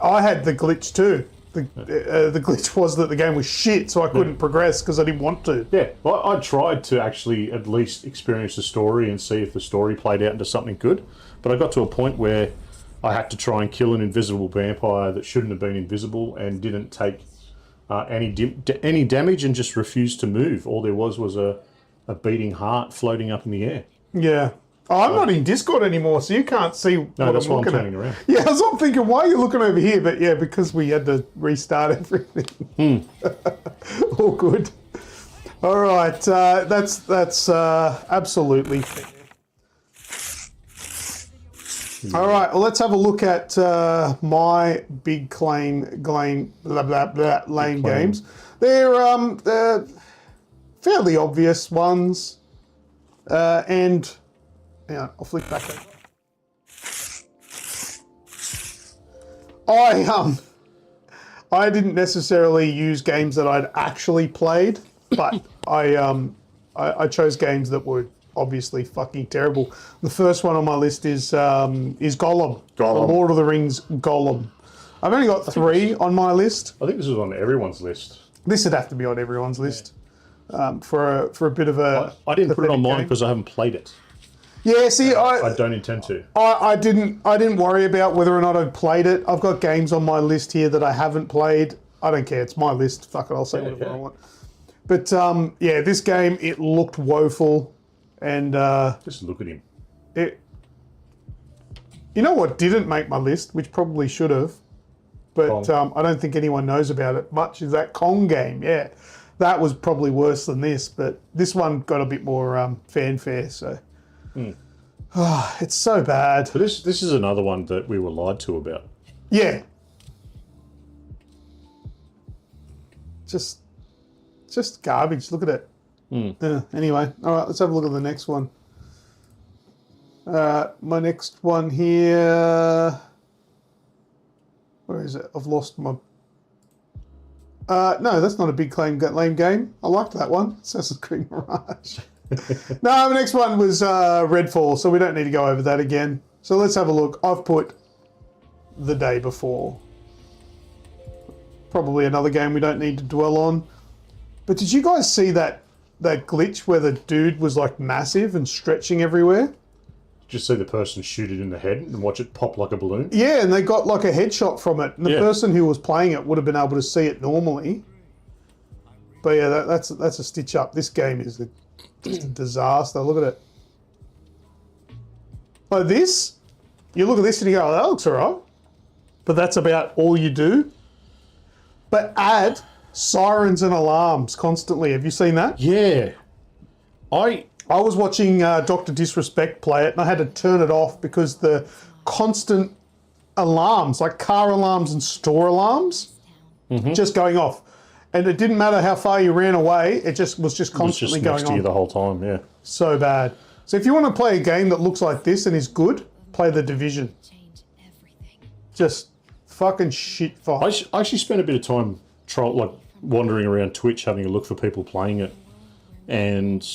I had the glitch too. The glitch was that the game was shit, so I couldn't progress because I didn't want to. Yeah, well, I tried to actually at least experience the story and see if the story played out into something good, but I got to a point where I had to try and kill an invisible vampire that shouldn't have been invisible and didn't take any damage and just refused to move. All there was a beating heart floating up in the air. Yeah. Oh, I'm not in Discord anymore, so you can't see what I'm that's why I'm looking turning at. around. Yeah, I was thinking, why are you looking over here? But yeah, because we had to restart everything. All good. All right, that's absolutely fair. All right, well, let's have a look at my big claim blah blah blah lame games. They're fairly obvious ones, and yeah, I'll flick back over. I didn't necessarily use games that I'd actually played, but I chose games that were obviously fucking terrible. The first one on my list is Gollum. The Lord of the Rings Gollum. I've only got 3 on my list. I think this was on everyone's list. This would have to be on everyone's list for a bit of a. I didn't put it on mine game. because I haven't played it. Yeah, see, I don't intend to. I didn't worry about whether or not I'd played it. I've got games on my list here that I haven't played. I don't care. It's my list. Fuck it. I'll say whatever I want. But yeah, this game, it looked woeful. And just look at him. You know what didn't make my list, which probably should have, but I don't think anyone knows about it much, is that Kong game. Yeah, that was probably worse than this, but this one got a bit more fanfare. So it's so bad. But this is another one that we were lied to about. Yeah, just garbage. Look at it. Anyway, all right, let's have a look at the next one. My next one here. Where is it? I've lost my. No, that's not a big lame game. I liked that one. Assassin's Creed Mirage. No, the next one was Redfall, so we don't need to go over that again. So let's have a look. I've put The Day Before. Probably another game we don't need to dwell on. But did you guys see that glitch where the dude was like massive and stretching everywhere? Just see the person shoot it in the head and watch it pop like a balloon? Yeah, and they got like a headshot from it. And the person who was playing it would have been able to see it normally. But yeah, that's a stitch up. This game is just a disaster. Look at it. Like this, you look at this and you go, oh, that looks alright. But that's about all you do. But add sirens and alarms constantly. Have you seen that? Yeah. I was watching Dr. Disrespect play it and I had to turn it off because the constant alarms, like car alarms and store alarms, just going off. And it didn't matter how far you ran away, it was just constantly going next to on. you the whole time, yeah. So bad. So if you want to play a game that looks like this and is good, play The Division. Just fucking shit fight. I actually spent a bit of time wandering around Twitch having a look for people playing it and,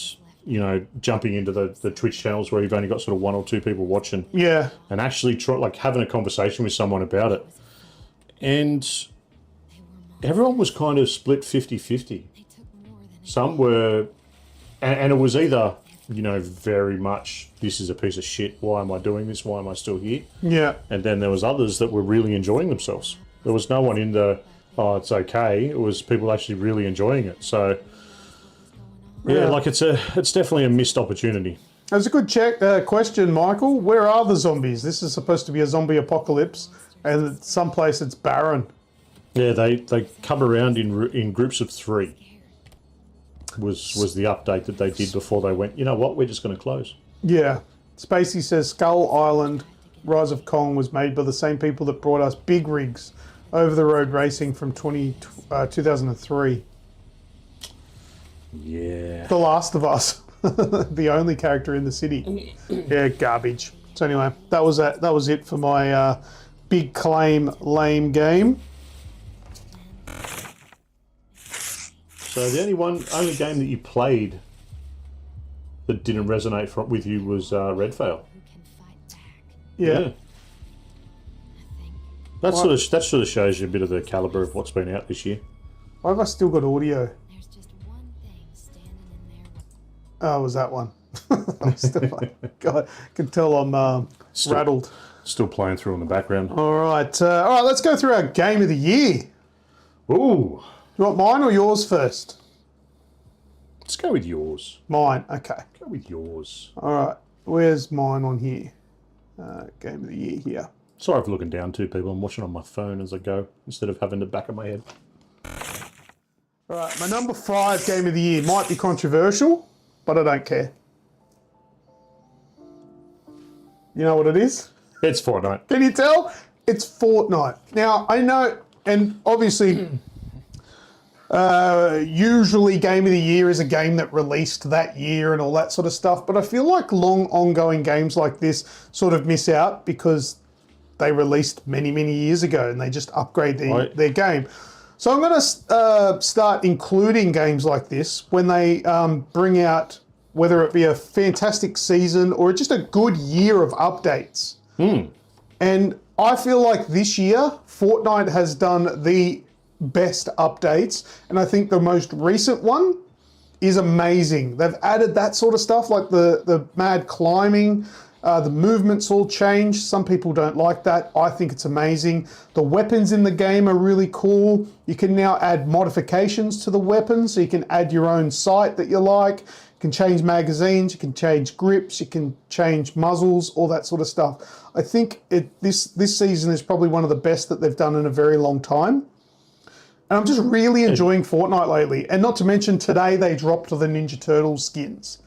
you know, jumping into the Twitch channels where you've only got sort of 1 or 2 people watching. Yeah. And actually having a conversation with someone about it. And everyone was kind of split 50-50. Some were, and it was either, you know, very much, this is a piece of shit, why am I doing this, why am I still here? Yeah. And then there was others that were really enjoying themselves. There was no one in the, oh, it's okay. It was people actually really enjoying it. So, yeah, like it's definitely a missed opportunity. That's a good question, Michael. Where are the zombies? This is supposed to be a zombie apocalypse, and someplace it's barren. Yeah, they come around in groups of 3. Was the update that they did before they went, you know what, we're just going to close. Yeah. Spacey says Skull Island Rise of Kong was made by the same people that brought us Big Rigs over the road racing from 2003. Yeah. The Last of Us. The only character in the city. Yeah, garbage. So anyway, that was it for my big claim lame game. So the only game that you played that didn't resonate with you was Redfale. Who can fight back? Yeah. That sort of shows you a bit of the caliber of what's been out this year. Why have I still got audio? There's just one thing standing in there. Oh, it was that one? I'm still, God, I can tell I'm rattled. Still playing through in the background. All right, let's go through our game of the year. Ooh. You want mine or yours first? Let's go with yours. Mine, okay. Go with yours. All right, where's mine on here? Game of the year here. Sorry for looking down too, people. I'm watching on my phone as I go instead of having the back of my head. All right, my number 5 game of the year might be controversial, but I don't care. You know what it is? It's Fortnite. Can you tell? It's Fortnite. Now, I know, and obviously, usually Game of the Year is a game that released that year and all that sort of stuff, but I feel like long ongoing games like this sort of miss out because they released many, many years ago and they just upgrade their game. So I'm going to start including games like this when they bring out, whether it be a fantastic season or just a good year of updates. And I feel like this year, Fortnite has done the best updates. And I think the most recent one is amazing. They've added that sort of stuff, like the mad climbing, the movements all changed. Some people don't like that. I think it's amazing. The weapons in the game are really cool. You can now add modifications to the weapons, so you can add your own sight that you like. You can change magazines, you can change grips, you can change muzzles, all that sort of stuff. I think this season is probably one of the best that they've done in a very long time. And I'm just really enjoying Fortnite lately. And not to mention, today they dropped the Ninja Turtles skins.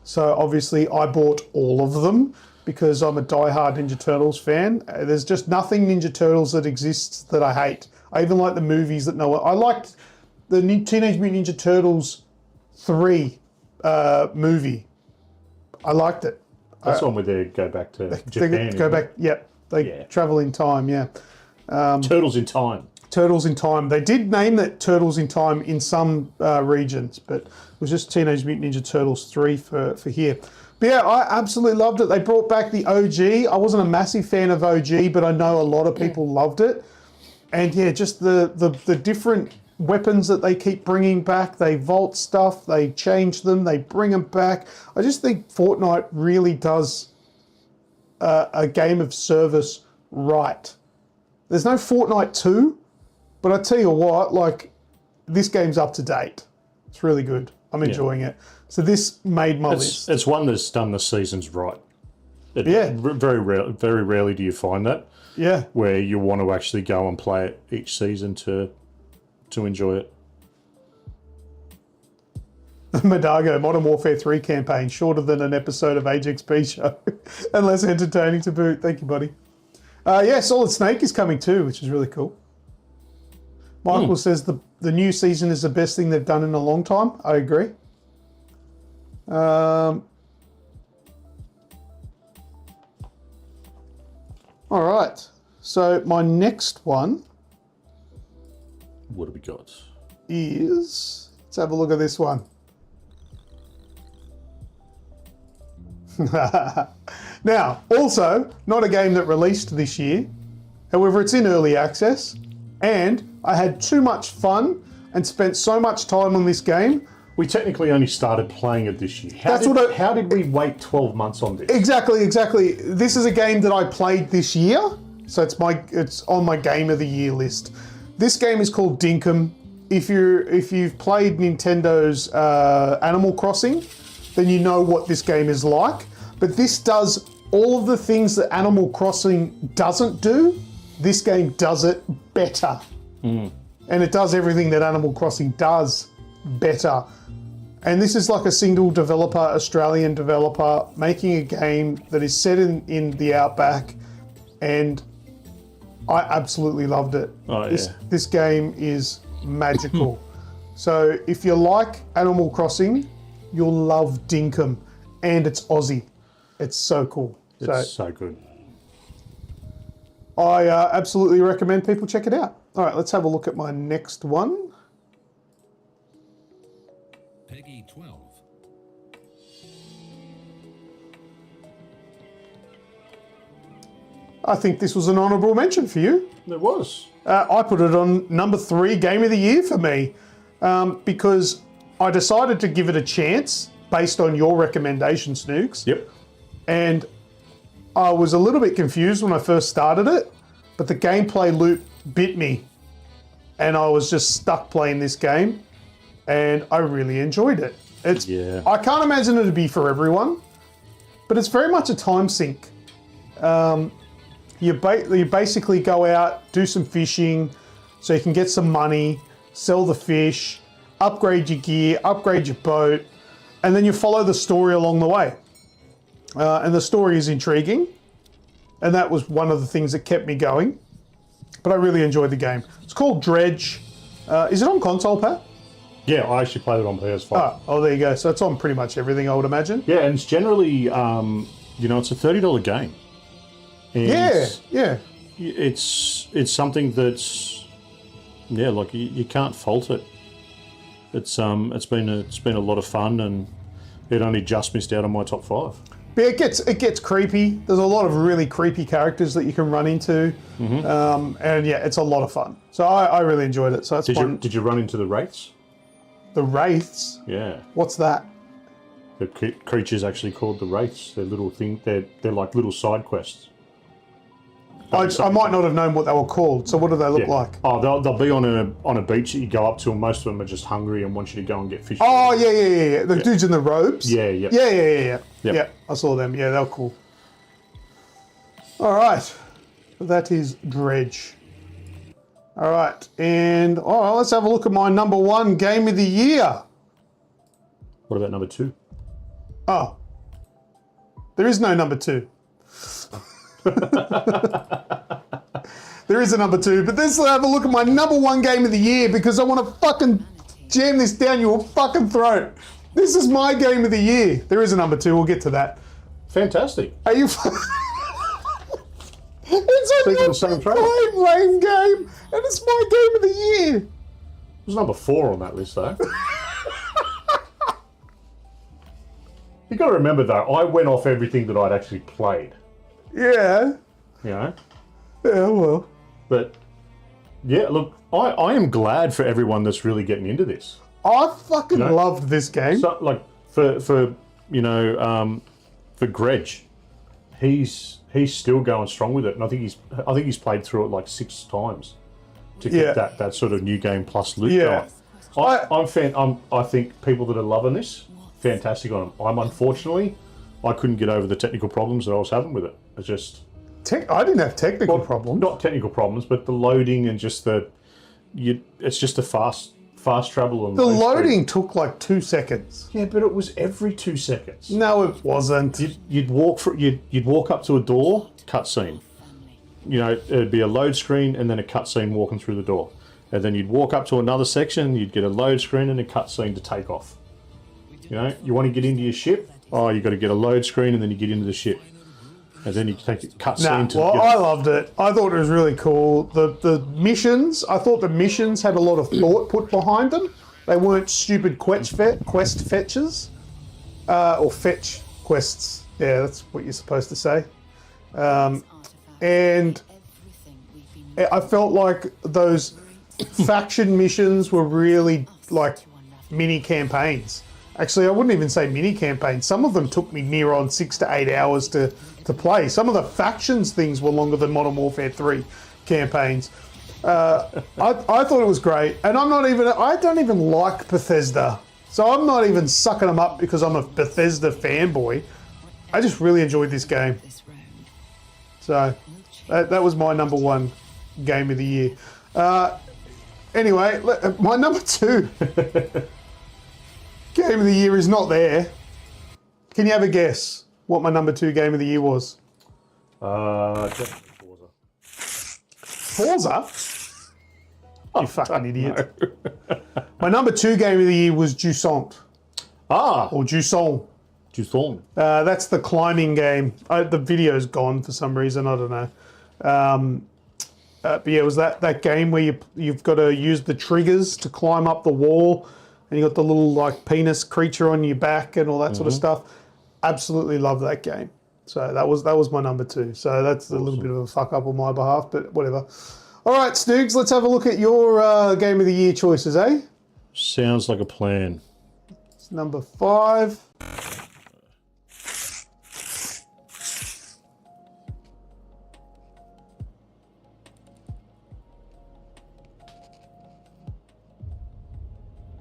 So obviously I bought all of them because I'm a diehard Ninja Turtles fan. There's just nothing Ninja Turtles that exists that I hate. I even like the movies that I liked the Teenage Mutant Ninja Turtles 3 movie. I liked it. That's the one where they go back to Japan. They go back, yep. They travel in time, yeah. Turtles in Time. Turtles in Time. They did name that Turtles in Time in some regions, but it was just Teenage Mutant Ninja Turtles 3 for here. But yeah, I absolutely loved it. They brought back the OG. I wasn't a massive fan of OG, but I know a lot of people loved it. And yeah, just the different weapons that they keep bringing back. They vault stuff, they change them, they bring them back. I just think Fortnite really does a game of service right. There's no Fortnite 2, but I tell you what, like, this game's up to date. It's really good. I'm enjoying it. So this made my list. It's one that's done the seasons right. Yeah. Very rarely do you find that. Yeah. Where you want to actually go and play it each season to enjoy it. Madago, Modern Warfare 3 campaign, shorter than an episode of AGExp Show and less entertaining to boot. Thank you, buddy. Yeah, Solid Snake is coming too, which is really cool. Michael says the new season is the best thing they've done in a long time. I agree. All right. So my next one What have we got? is, let's have a look at this one. Now, also, not a game that released this year. However, it's in early access, and I had too much fun and spent so much time on this game. We technically only started playing it this year. How did we wait 12 months on this? Exactly. This is a game that I played this year, so it's on my Game of the Year list. This game is called Dinkum. If you've played Nintendo's Animal Crossing, then you know what this game is like. But this does all of the things that Animal Crossing doesn't do. This game does it better. And it does everything that Animal Crossing does better. And this is like a single developer, Australian developer, making a game that is set in the outback, and I absolutely loved it. This game is magical. So if you like Animal Crossing, you'll love Dinkum, and it's Aussie. It's so cool. It's so good. I absolutely recommend people check it out. All right, let's have a look at my next one. Peggy 12. I think this was an honourable mention for you. It was. I put it on number 3 game of the year for me because I decided to give it a chance based on your recommendation, Snoogs. Yep. And I was a little bit confused when I first started it, but the gameplay loop bit me. And I was just stuck playing this game, and I really enjoyed it. I can't imagine it to be for everyone, but it's very much a time sink. You basically go out, do some fishing, so you can get some money, sell the fish, upgrade your gear, upgrade your boat, and then you follow the story along the way. And the story is intriguing, and that was one of the things that kept me going. But I really enjoyed the game. It's called Dredge. Is it on console, Pat? Yeah, I actually played it on PS5. Oh, there you go. So it's on pretty much everything, I would imagine. Yeah, and it's generally, it's a $30 game. And yeah. It's something that's, like you can't fault it. It's been a lot of fun, and it only just missed out on my top 5. But it gets creepy. There's a lot of really creepy characters that you can run into, and yeah, it's a lot of fun. So I really enjoyed it. So that's fun. Did you run into the wraiths? The wraiths? Yeah. What's that? The creature's actually called the wraiths. They're little thing. They're like little side quests. I might not have known what they were called. So what do they look like? Oh, they'll be on a beach that you go up to, and most of them are just hungry and want you to go and get fish. Oh yeah. The dudes in the robes. Yeah. Yeah. Yep. Yeah, I saw them. Yeah, they were cool. All right, that is Dredge. All right, and let's have a look at my number 1 game of the year. What about number 2? Oh, there is no number 2. There is a number 2, but let's have a look at my number 1 game of the year because I want to fucking jam this down your fucking throat. This is my game of the year. There is a number 2. We'll get to that. Fantastic. Are you? It's Speaking of the same trailer. lame game, and it's my game of the year. It was number 4 on that list, though. You got to remember, though, I went off everything that I'd actually played. Yeah. You know? Yeah, well. But, yeah, look, I am glad for everyone that's really getting into this. I fucking loved this game. So, like, for Gredge, he's still going strong with it, and I think he's played through it like 6 times to get that sort of new game plus loot going. I think people that are loving this, fantastic on them. Unfortunately, I couldn't get over the technical problems that I was having with it. It's just I didn't have technical problems. Not technical problems, but the loading and just it's just a fast travel. And the loading took like 2 seconds. Yeah, but it was every 2 seconds. No, it wasn't. You'd walk up to a door, cutscene. You know, it'd be a load screen and then a cutscene walking through the door, and then you'd walk up to another section, you'd get a load screen and a cutscene to take off. You know, you want to get into your ship? Oh, you got to get a load screen and then you get into the ship, and then you take a cutscene. I loved it. I thought it was really cool. The missions. I thought the missions had a lot of thought put behind them. They weren't stupid quest fetches or fetch quests. Yeah, that's what you're supposed to say. And I felt like those faction missions were really like mini campaigns. Actually, I wouldn't even say mini campaigns. Some of them took me near on 6 to 8 hours to play. Some of the factions things were longer than Modern Warfare 3 campaigns. I thought it was great, and I don't even like Bethesda, so I'm not even sucking them up because I'm a Bethesda fanboy. I just really enjoyed this game. So that was my number 1 game of the year. Anyway, my number 2 game of the year is not there. Can you have a guess what my number 2 game of the year was? Forza? You fucking idiot. My number 2 game of the year was Jusant. Or Jusant. That's the climbing game. The video's gone for some reason. I don't know. But yeah, it was that game where you've got to use the triggers to climb up the wall, and you got the little like penis creature on your back and all that sort of stuff. Absolutely love that game. So that was my number 2. So that's a little bit of a fuck up on my behalf, but whatever. All right, Snoogs, let's have a look at your Game of the Year choices, eh? Sounds like a plan. It's number 5.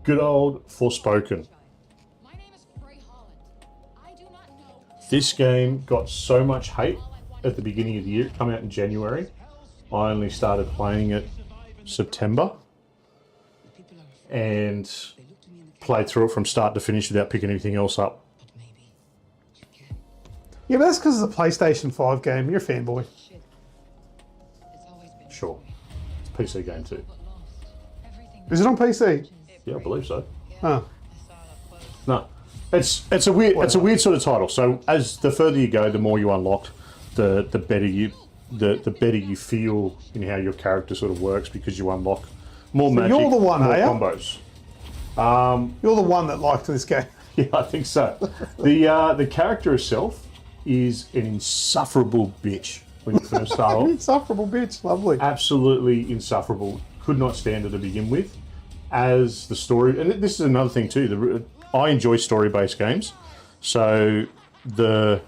Good old Forspoken. My name is Frey Holland. I do not know. This game got so much hate at the beginning of the year. It came out in January. I only started playing it September and played through it from start to finish without picking anything else up. Yeah, but that's because it's a PlayStation 5 game. You're a fanboy. Sure. It's a PC game too. Is it on PC? Yeah, I believe so. Huh. No. It's a weird sort of title. So as the further you go, the more you unlock, the better you feel in how your character sort of works, because you unlock more magic, you're the one, more are you? combos. You're the one that liked this game. Yeah, I think so. The character itself is an insufferable bitch when you first start off. Insufferable bitch. Lovely. Absolutely insufferable. Could not stand her to begin with. As the story, and this is another thing too. I enjoy story-based games, so the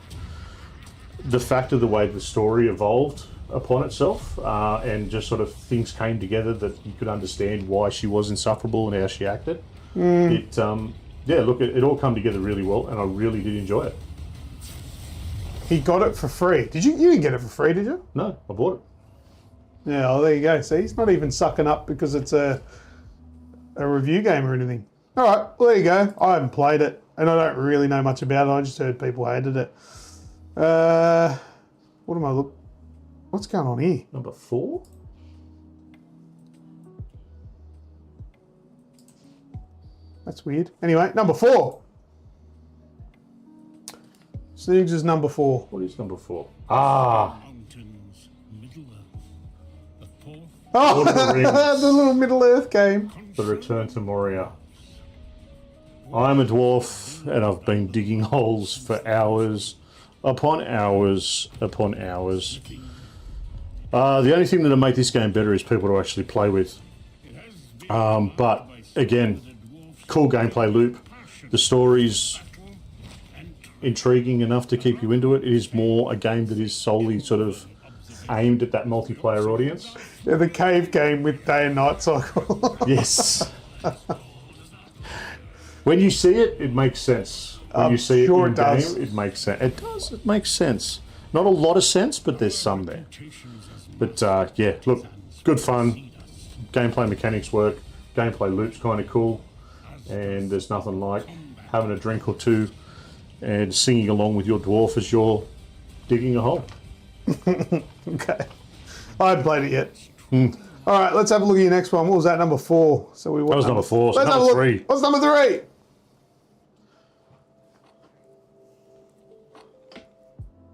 fact of the way the story evolved upon itself, and just sort of things came together that you could understand why she was insufferable and how she acted. It it all come together really well, and I really did enjoy it. He got it for free. Did you? You didn't get it for free, did you? No, I bought it. Yeah. Oh, there you go. See, he's not even sucking up because it's a review game or anything. All right. Well, there you go. I haven't played it, and I don't really know much about it. I just heard people hated it. What am I look? What's going on here? Number 4. That's weird. Anyway, number 4. Snoogs is number 4. What is number 4? Ah, Mountains, Middle Earth. The fourth Oh, Lord of the Rings. the little Middle Earth game. The Return to Moria. I'm a dwarf, and I've been digging holes for hours upon hours upon hours. The only thing that'll make this game better is people to actually play with. But again, cool gameplay loop. The story's intriguing enough to keep you into it. It is more a game that is solely sort of aimed at that multiplayer audience. Yeah, the cave game with day and night cycle. Yes. When you see it, it makes sense. When you see sure it in it does. game, it makes sense. It does. It makes sense. Not a lot of sense, but there's some there. But yeah, look, good fun. Gameplay mechanics work. Gameplay loop's kind of cool, and there's nothing like having a drink or two and singing along with your dwarf as you're digging a hole. Okay. I haven't played it yet. All right, let's have a look at your next one. What was that, number 4? So we That was number 4. So Let's have a number look. 3. What's number 3?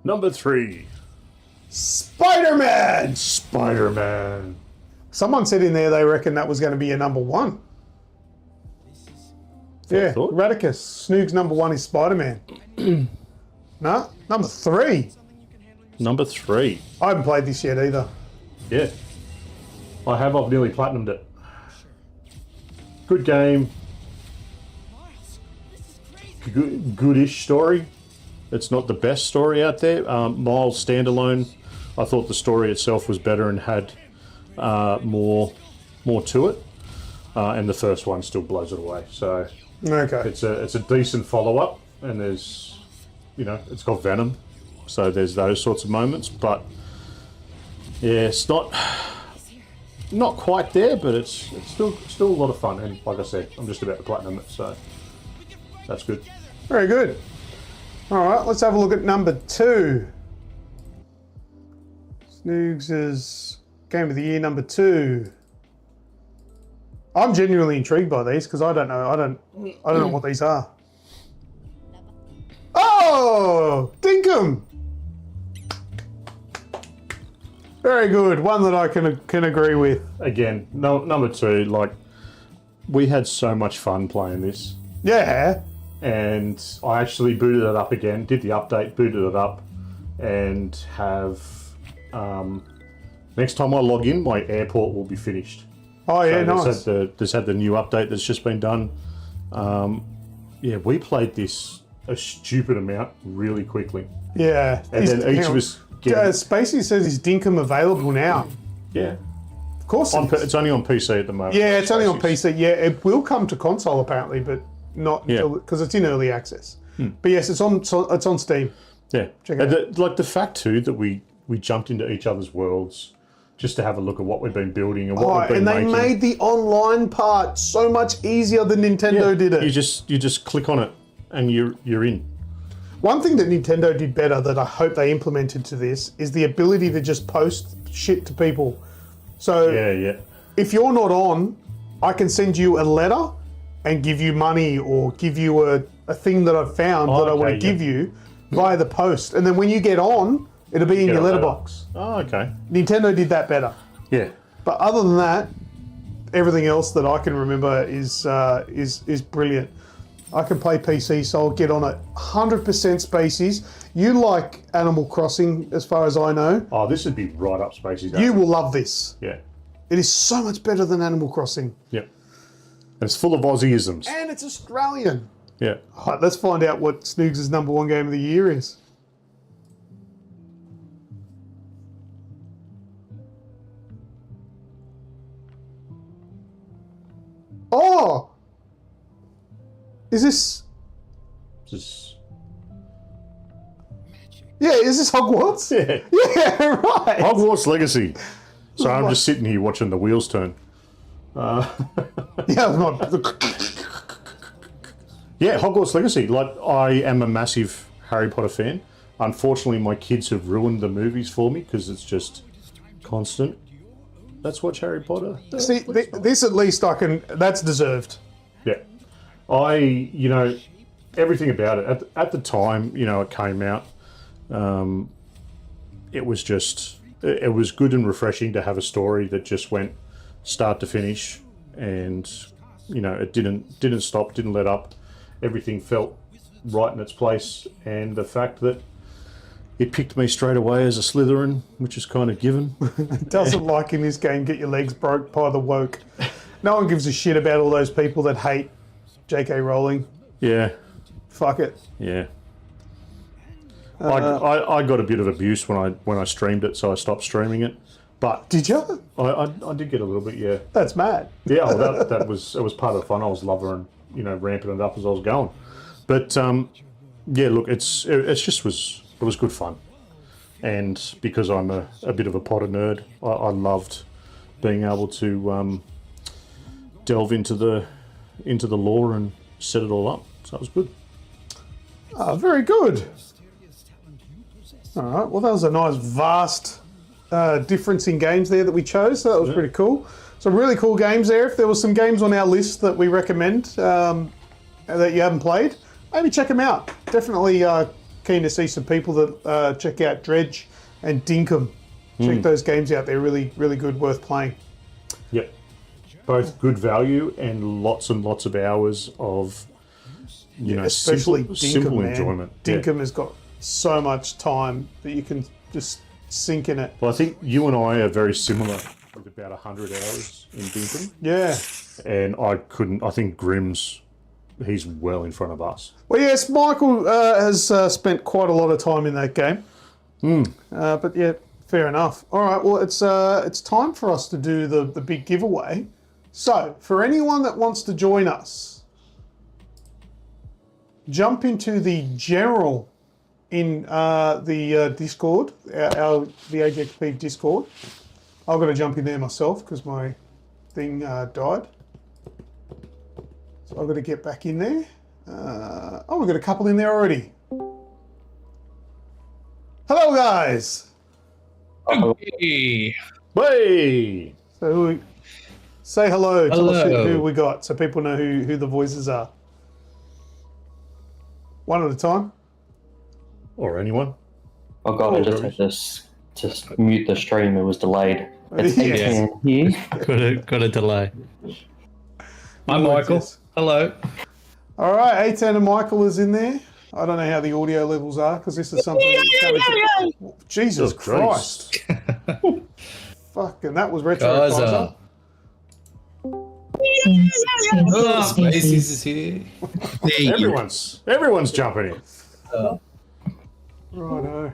Number 3. Spider-Man. Spider-Man. Someone said in there they reckon that was going to be your number 1. Yeah, thought. Radicus. Snoog's number 1 is Spider-Man. No, number 3. Number 3. I haven't played this yet either. Yeah. I've nearly platinumed it. Good game. Goodish story. It's not the best story out there. Miles standalone. I thought the story itself was better and had more to it. And the first one still blows it away. So Okay. it's a decent follow-up, and there's, it's got Venom. So there's those sorts of moments, but yeah, it's not quite there, but it's still a lot of fun. And like I said, I'm just about to platinum it, so that's good. Very good. All right, let's have a look at number 2. Snoogs' Game of the Year number 2. I'm genuinely intrigued by these because I don't know what these are. Oh, Dinkum! Very good. One that I can agree with. Again, number 2. Like, we had so much fun playing this, Yeah. and I actually booted it up again. Did the update, booted it up, and have next time I log in, my airport will be finished. Oh yeah, So nice. There's had the new update that's just been done. Yeah, we played this a stupid amount really quickly, Yeah. and then each of us get Spacey says his Dinkum available now. yeah. Of course it is. It's only on PC at the moment. Yeah, it's only on Spacey's. PC. Yeah, it will come to console apparently, but not Yeah. because it's in early access. But yes, it's on Steam. Yeah, Check and it like the fact too that we jumped into each other's worlds just to have a look at what we've been building and what Oh, we've been and they making. made the online part so much easier than Nintendo did it. You just click on it and you're in. One thing that Nintendo did better that I hope they implemented to this is the ability to just post shit to people. So Yeah. if you're not on, I can send you a letter and give you money or give you a thing that I've found that I want to okay, yeah. give you via the post. And then when you get on, it'll be in Get your a letter. letterbox. Oh, okay. Nintendo did that better. Yeah. But other than that, everything else that I can remember is brilliant. I can play PC, so I'll get on it. 100% Spaces. You like Animal Crossing, as far as I know. Oh, this would be right up Spacey's. You will love this. Yeah. It is so much better than Animal Crossing. Yeah. And it's full of Aussieisms. And it's Australian. Yeah. All right, let's find out what Snoogs' #1 game of the year is. Oh! Is this... Just Yeah, is this Hogwarts? yeah. Yeah, right. Hogwarts Legacy. So I'm just sitting here watching the wheels turn. Yeah, I'm not... Yeah, Hogwarts Legacy. Like, I am a massive Harry Potter fan. Unfortunately, my kids have ruined the movies for me because it's just constant. Let's watch Harry Potter. See, this at least I can... That's deserved. Yeah. Everything about it. At the time, it came out, it was just... It was good and refreshing to have a story that just went start to finish and, it didn't stop, didn't let up. Everything felt right in its place, and the fact that it picked me straight away as a Slytherin, which is kind of given. Doesn't like in this game get your legs broke by the woke. No one gives a shit about all those people that hate J.K. Rowling. Yeah, Fuck it. yeah. I got a bit of abuse when I streamed it, so I stopped streaming it. But Did you? I did get a little bit, yeah. That's mad. Yeah, well, it was part of the fun. I was loving, ramping it up as I was going. But yeah, look, it was good fun, and because I'm a bit of a Potter nerd, I loved being able to delve into the lore and set it all up. So it was good. Oh, very good. All right. Well, that was a nice, vast difference in games there that we chose. So that was pretty cool. Some really cool games there. If there was some games on our list that we recommend that you haven't played, maybe check them out. Definitely keen to see some people that check out Dredge and Dinkum. Check those games out. They're really, really good, worth playing. Yep. Both good value and lots of hours of Especially simple Dinkum, man. enjoyment. Yeah. Dinkum has got so much time that you can just sink in it. Well, I think you and I are very similar with about 100 hours in Dinkum. Yeah. And I think Grimm's, he's well in front of us. Well, yes, Michael has spent quite a lot of time in that game. But yeah, fair enough. All right, well, it's time for us to do the big giveaway. So, for anyone that wants to join us, jump into the general in the Discord, the AGExp Discord. I've got to jump in there myself because my thing died. So I've got to get back in there. We've got a couple in there already. Hello, guys. Hey. Hey! So say hello. Tell us Hello. who we got so people know who the voices are. One at a time. Or anyone. Oh god, I just had this to mute the stream. It was delayed. It's 18 here. Got a delay. Hi, Michael. Hello. All right, 18 and Michael is in there. I don't know how the audio levels are because this is something that Jesus Christ. Fucking, that was retro. Gaza. Oh, Macy's is here. Everyone's jumping in. Righto.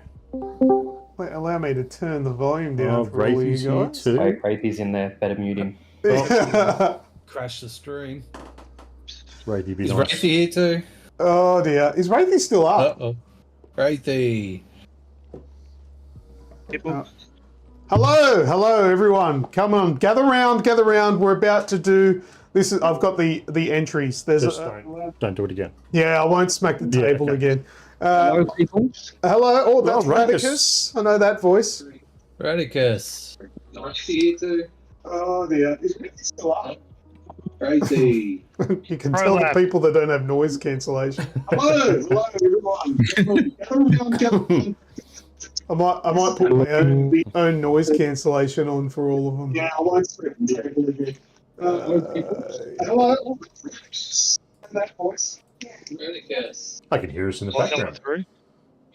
Wait, allow me to turn the volume down for all you Wraithy's here guys. too. Hey, Wraithy's in there. Better mute him. Crash the stream. Wraithy be Is nice. Wraithy here too? Oh dear, is Wraithy still up? Uh-oh. Wraithy. Hello everyone. Come on, gather round. We're about to do this. I've got the entries. There's Just don't do it again. yeah, I won't smack the table okay. again. Hello, people. Hello, oh, that's Radicus. Radicus. I know that voice. Radicus. Wraithy here too. Oh dear, is Wraithy still up? Wraithy. You can tell the people that don't have noise cancellation. Hello, everyone. I might put my own noise cancellation on for all of them. Yeah, I won't smack the table again. Hello. That voice. Radicus. I can hear us in the background.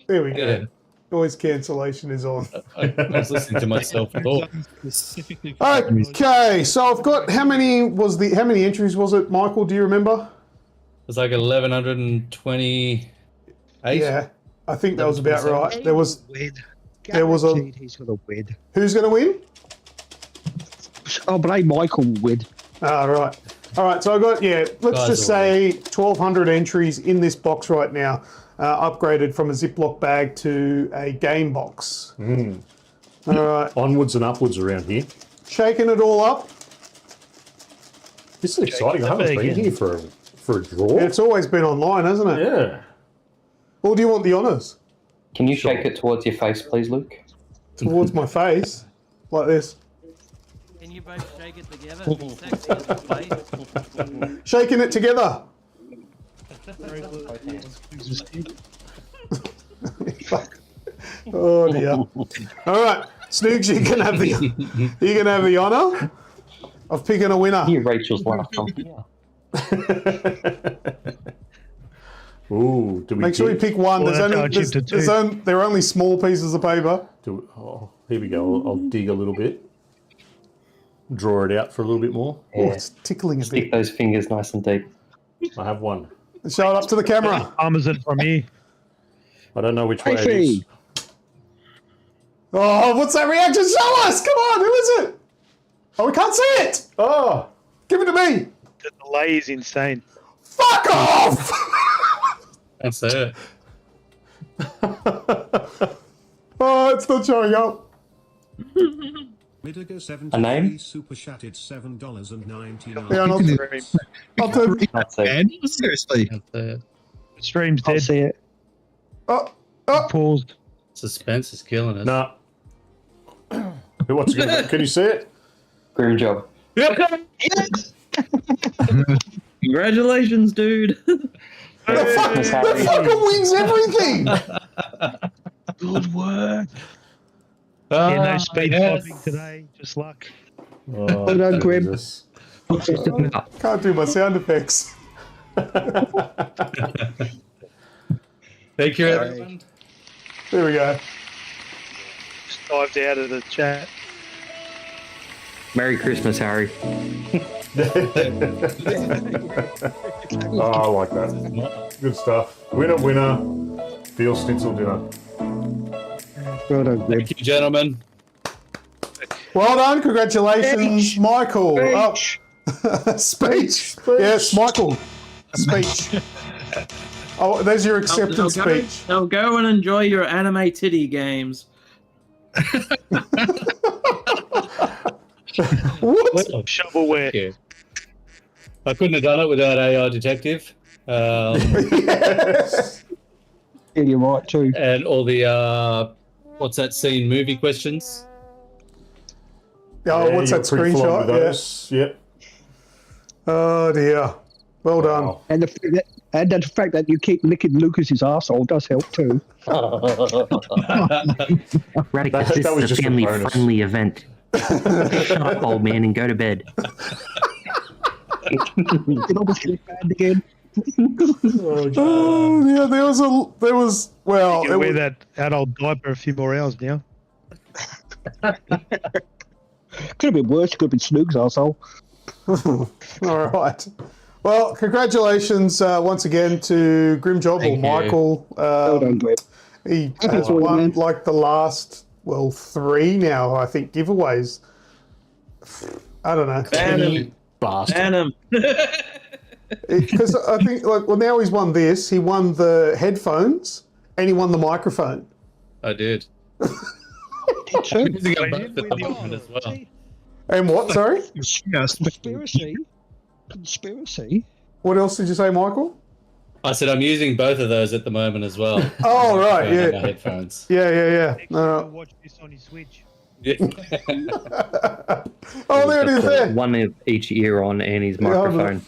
There we go. Yeah. Noise cancellation is on. I was listening to myself before. Okay, so I've got how many entries was it, Michael? Do you remember? It's like 1128. Yeah, I think that was about right. There was a. He's got a win. Who's going to win? I blame Michael win. Ah, right. All right, so I got let's just say 1,200 entries in this box right now. Upgraded from a Ziploc bag to a game box. All right. Onwards and upwards around here. Shaking it all up. This is exciting. I haven't been here for a draw. It's always been online, hasn't it? Yeah. Or do you want the honours? Can you shake it towards your face, please, Luke? Towards my face? Like this. Can you both shake it together? Sexy as a face. Shaking it together. Fuck. Oh dear. All right, Snoogs, you can have the honour of picking a winner. Hear Rachel's laugh come here. Ooh, do we Make sure you pick one. There are only small pieces of paper. Here we go. I'll dig a little bit. Draw it out for a little bit more. Oh, it's tickling a Stick bit. those fingers nice and deep. I have one. Show it up to the camera. Amazon from me. I don't know which way it is. Oh, what's that reaction? Show us! Come on, who is it? Oh, we can't see it! Oh, give it to me! The delay is insane. Fuck off! That's it. Oh, it's not showing up. Midigo A name? 73 super chatted $7.99. Yeah, I'll do it. That's it. Seriously. That's it. Stream's dead. I'll see it. Oh. Paused. Suspense is killing us. Nah. What's it gonna be? Can you see it? Grim job. Congratulations, dude. The fucker wins everything! Good work. No speed flopping today. Just luck. Oh, Well done, Grim. Jesus. Can't do my sound effects. Thank you, everyone. There we go. Just dived out of the chat. Merry Christmas, Harry. Oh, I like that. Good stuff. Winner. Veal schnitzel dinner. Well done, Grim. Thank you, gentlemen. Well done, congratulations, Michael. Speech. Yes, Michael. Speech. Oh, there's your acceptance speech. Now go and enjoy your anime titty games. What? Shovelware. Thank you. I couldn't have done it without AI Detective. Yes. Yeah, you're right too. And all the, what's that scene movie questions? Oh, what's that screenshot? Yes. Yep. Oh dear. Well done. Wow. And the fact that you keep licking Lucas's arsehole does help too. Radicus, this that was is a just a family-friendly event. Shut up, old man, and go to bed. Get on the slip band again. Oh yeah, there was well. You wear that adult diaper a few more hours now. Could have been worse. Could have been Snoogs, arsehole. All right. Well, congratulations once again to Grimjob or Michael. Well done, Grim. He Happy has for you, won man. like the last, 3 now, I think, giveaways. I don't know. Bastard. Because I think, now he's won this. He won the headphones and he won the microphone. I did. Did Using them both at the moment as well. And what, sorry? Conspiracy. What else did you say, Michael? I said I'm using both of those at the moment as well. Oh, right, And yeah. my headphones. Yeah. No. Watch this on his Switch. Yeah. Oh, there it is there. One of each ear on and his microphone.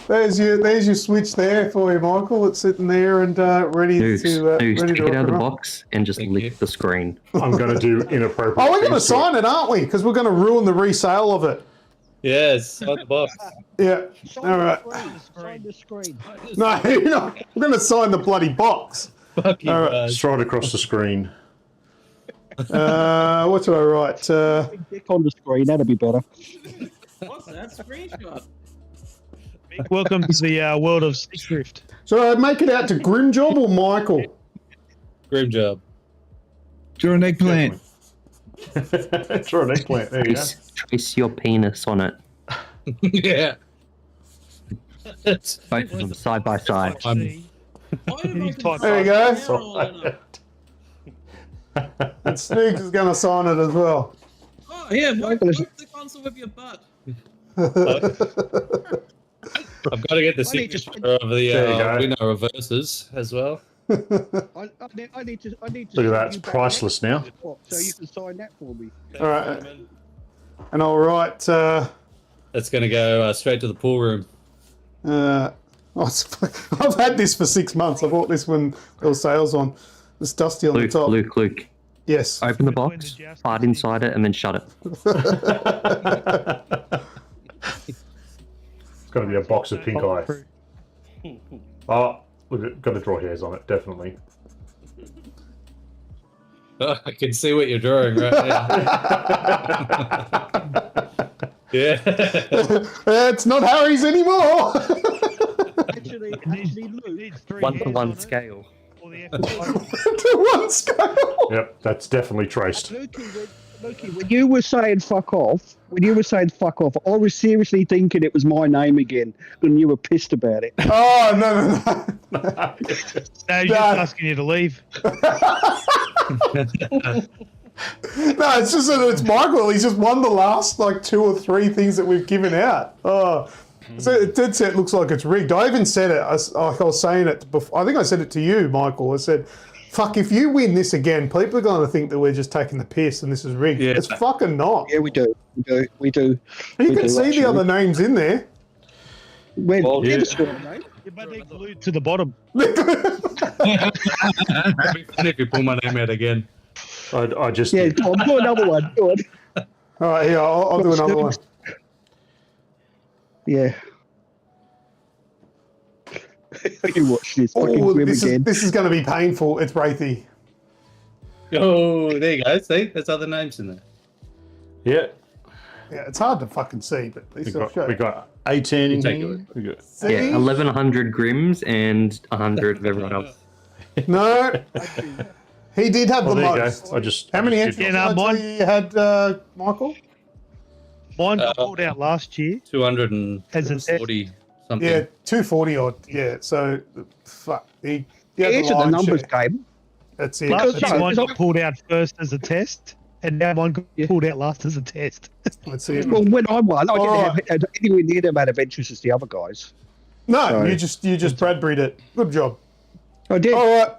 There's your Switch there for you, Michael. It's sitting there and ready Snoogs, to take rock it out of and the roll. box and just lick the screen. I'm going to do inappropriate. Oh, we're going to things to it. sign it, aren't we? Because we're going to ruin the resale of it. Yes, on the box. Yeah. All right. Sign the screen. No, we're going to sign the bloody box. Fuck you, All right. guys. Just right across the screen. What do I write? Dick on the screen. That'd be better. What's that screenshot? Welcome to the world of Stick Drift. Should I make it out to Grimjob or Michael? Grim job. Draw an eggplant. Draw an eggplant. There you go. Trace your penis on it. Yeah. Both of them side by side. There you go. And Snoogs is going to sign it as well. Oh, yeah, wipe the console with your butt. I've got to get the signature of the There you go. winner reverses as well. I need to. Look at that. It's priceless now. So you can sign that for me. All right. And I'll write. That's going to go straight to the pool room. I've had this for 6 months. I bought this when there was sales on. It's dusty on the top. Luke. Yes. Open the box, fart inside it, and then shut it. It's got to be a box of pink eye. Oh, look, got to draw hairs on it, definitely. Oh, I can see what you're drawing right now. Yeah. It's not Harry's anymore. Actually, Luke. 1-to-1 scale. To one scale. Yep, that's definitely traced. Lukey, when you were saying fuck off, I was seriously thinking it was my name again, and you were pissed about it. Oh, no. No, he's just asking you to leave. No, it's just that it's Michael. He's just won the last 2 or 3 things that we've given out. Oh, so it did say it looks like it's rigged. I even said it. I was saying it before. I think I said it to you, Michael. I said, "Fuck, if you win this again, people are going to think that we're just taking the piss and this is rigged." Yeah. It's fucking not. Yeah, we do. You can see the other names in there. Well, yeah. Glued to the bottom. It'd be funny if you pull my name out again. I just. Yeah, Tom, do another one. Go on. All right, yeah, I'll do another one. Yeah. You watch this fucking Oh, Grim this again. is going to be painful. It's Wraithy. Oh, there you go. See, there's other names in there. Yeah. Yeah, it's hard to fucking see, but at least I'll show We you. got 18 in Take here. We got See? Yeah, 1,100 Grims and 100 of everyone else. No. He did have the there you most. go. I just. How many I entries just did I mine- tell you had, Michael? Mine got pulled out last year. 240 something. Yeah, 240 odd. Yeah, so fuck. He had It's the lion's numbers share. game. That's it. Because That's mine it. got pulled out first as a test, and now mine got pulled out last as a test. That's it. Well, when I won, I All didn't have anywhere near the amount of entries as the other guys. No, Sorry. you just Bradbury'd it. Good job. I did. All right.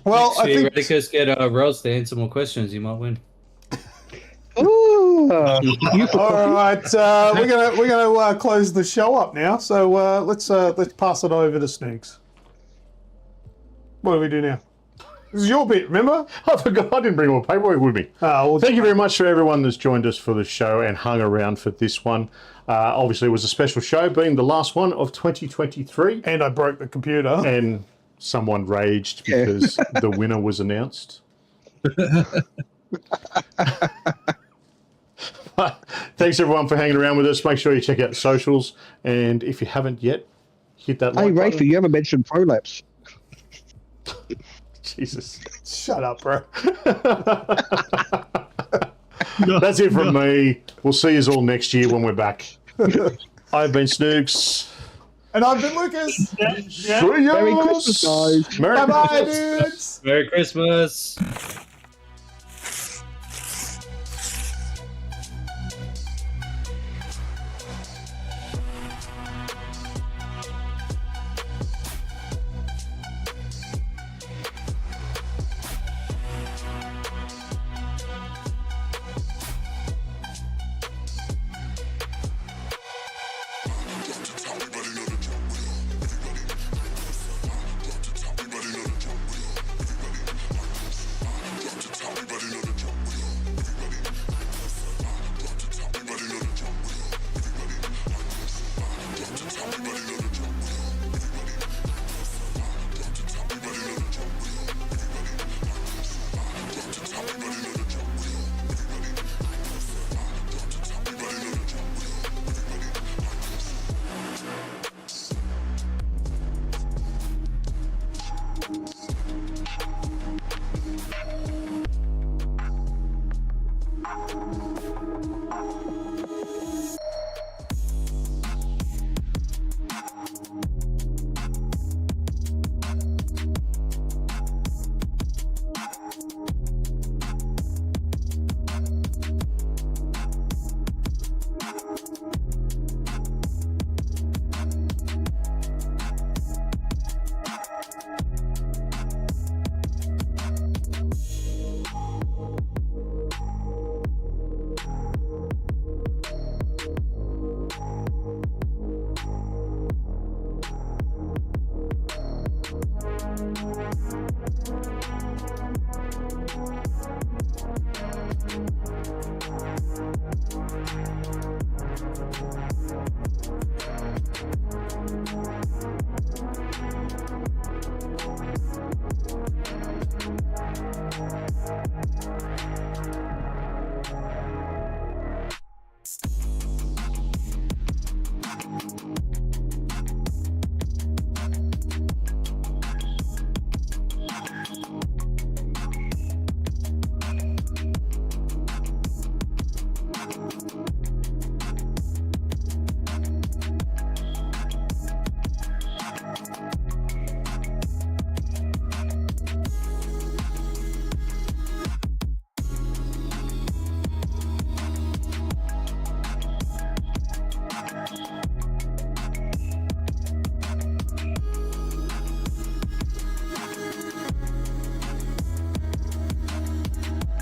Well, I See, think. Radicus get Roz to answer more questions. You might win. Ooh. All right, we're gonna close the show up now. So let's pass it over to Snoogs. What do we do now? This is your bit, remember? I forgot. I didn't bring my paperwork with me. Well, thank you very much for everyone that's joined us for the show and hung around for this one. Obviously, it was a special show, being the last one of 2023. And I broke the computer. And someone raged because the winner was announced. Thanks, everyone, for hanging around with us. Make sure you check out the socials. And if you haven't yet, hit that like Rafer, button. you haven't mentioned Prolapse. Jesus. Shut up, bro. That's it from me. We'll see you all next year when we're back. I've been Snoogs. And I've been Lucas. See ya. Merry Christmas, guys. Merry Bye-bye, Christmas. dudes. Merry Christmas.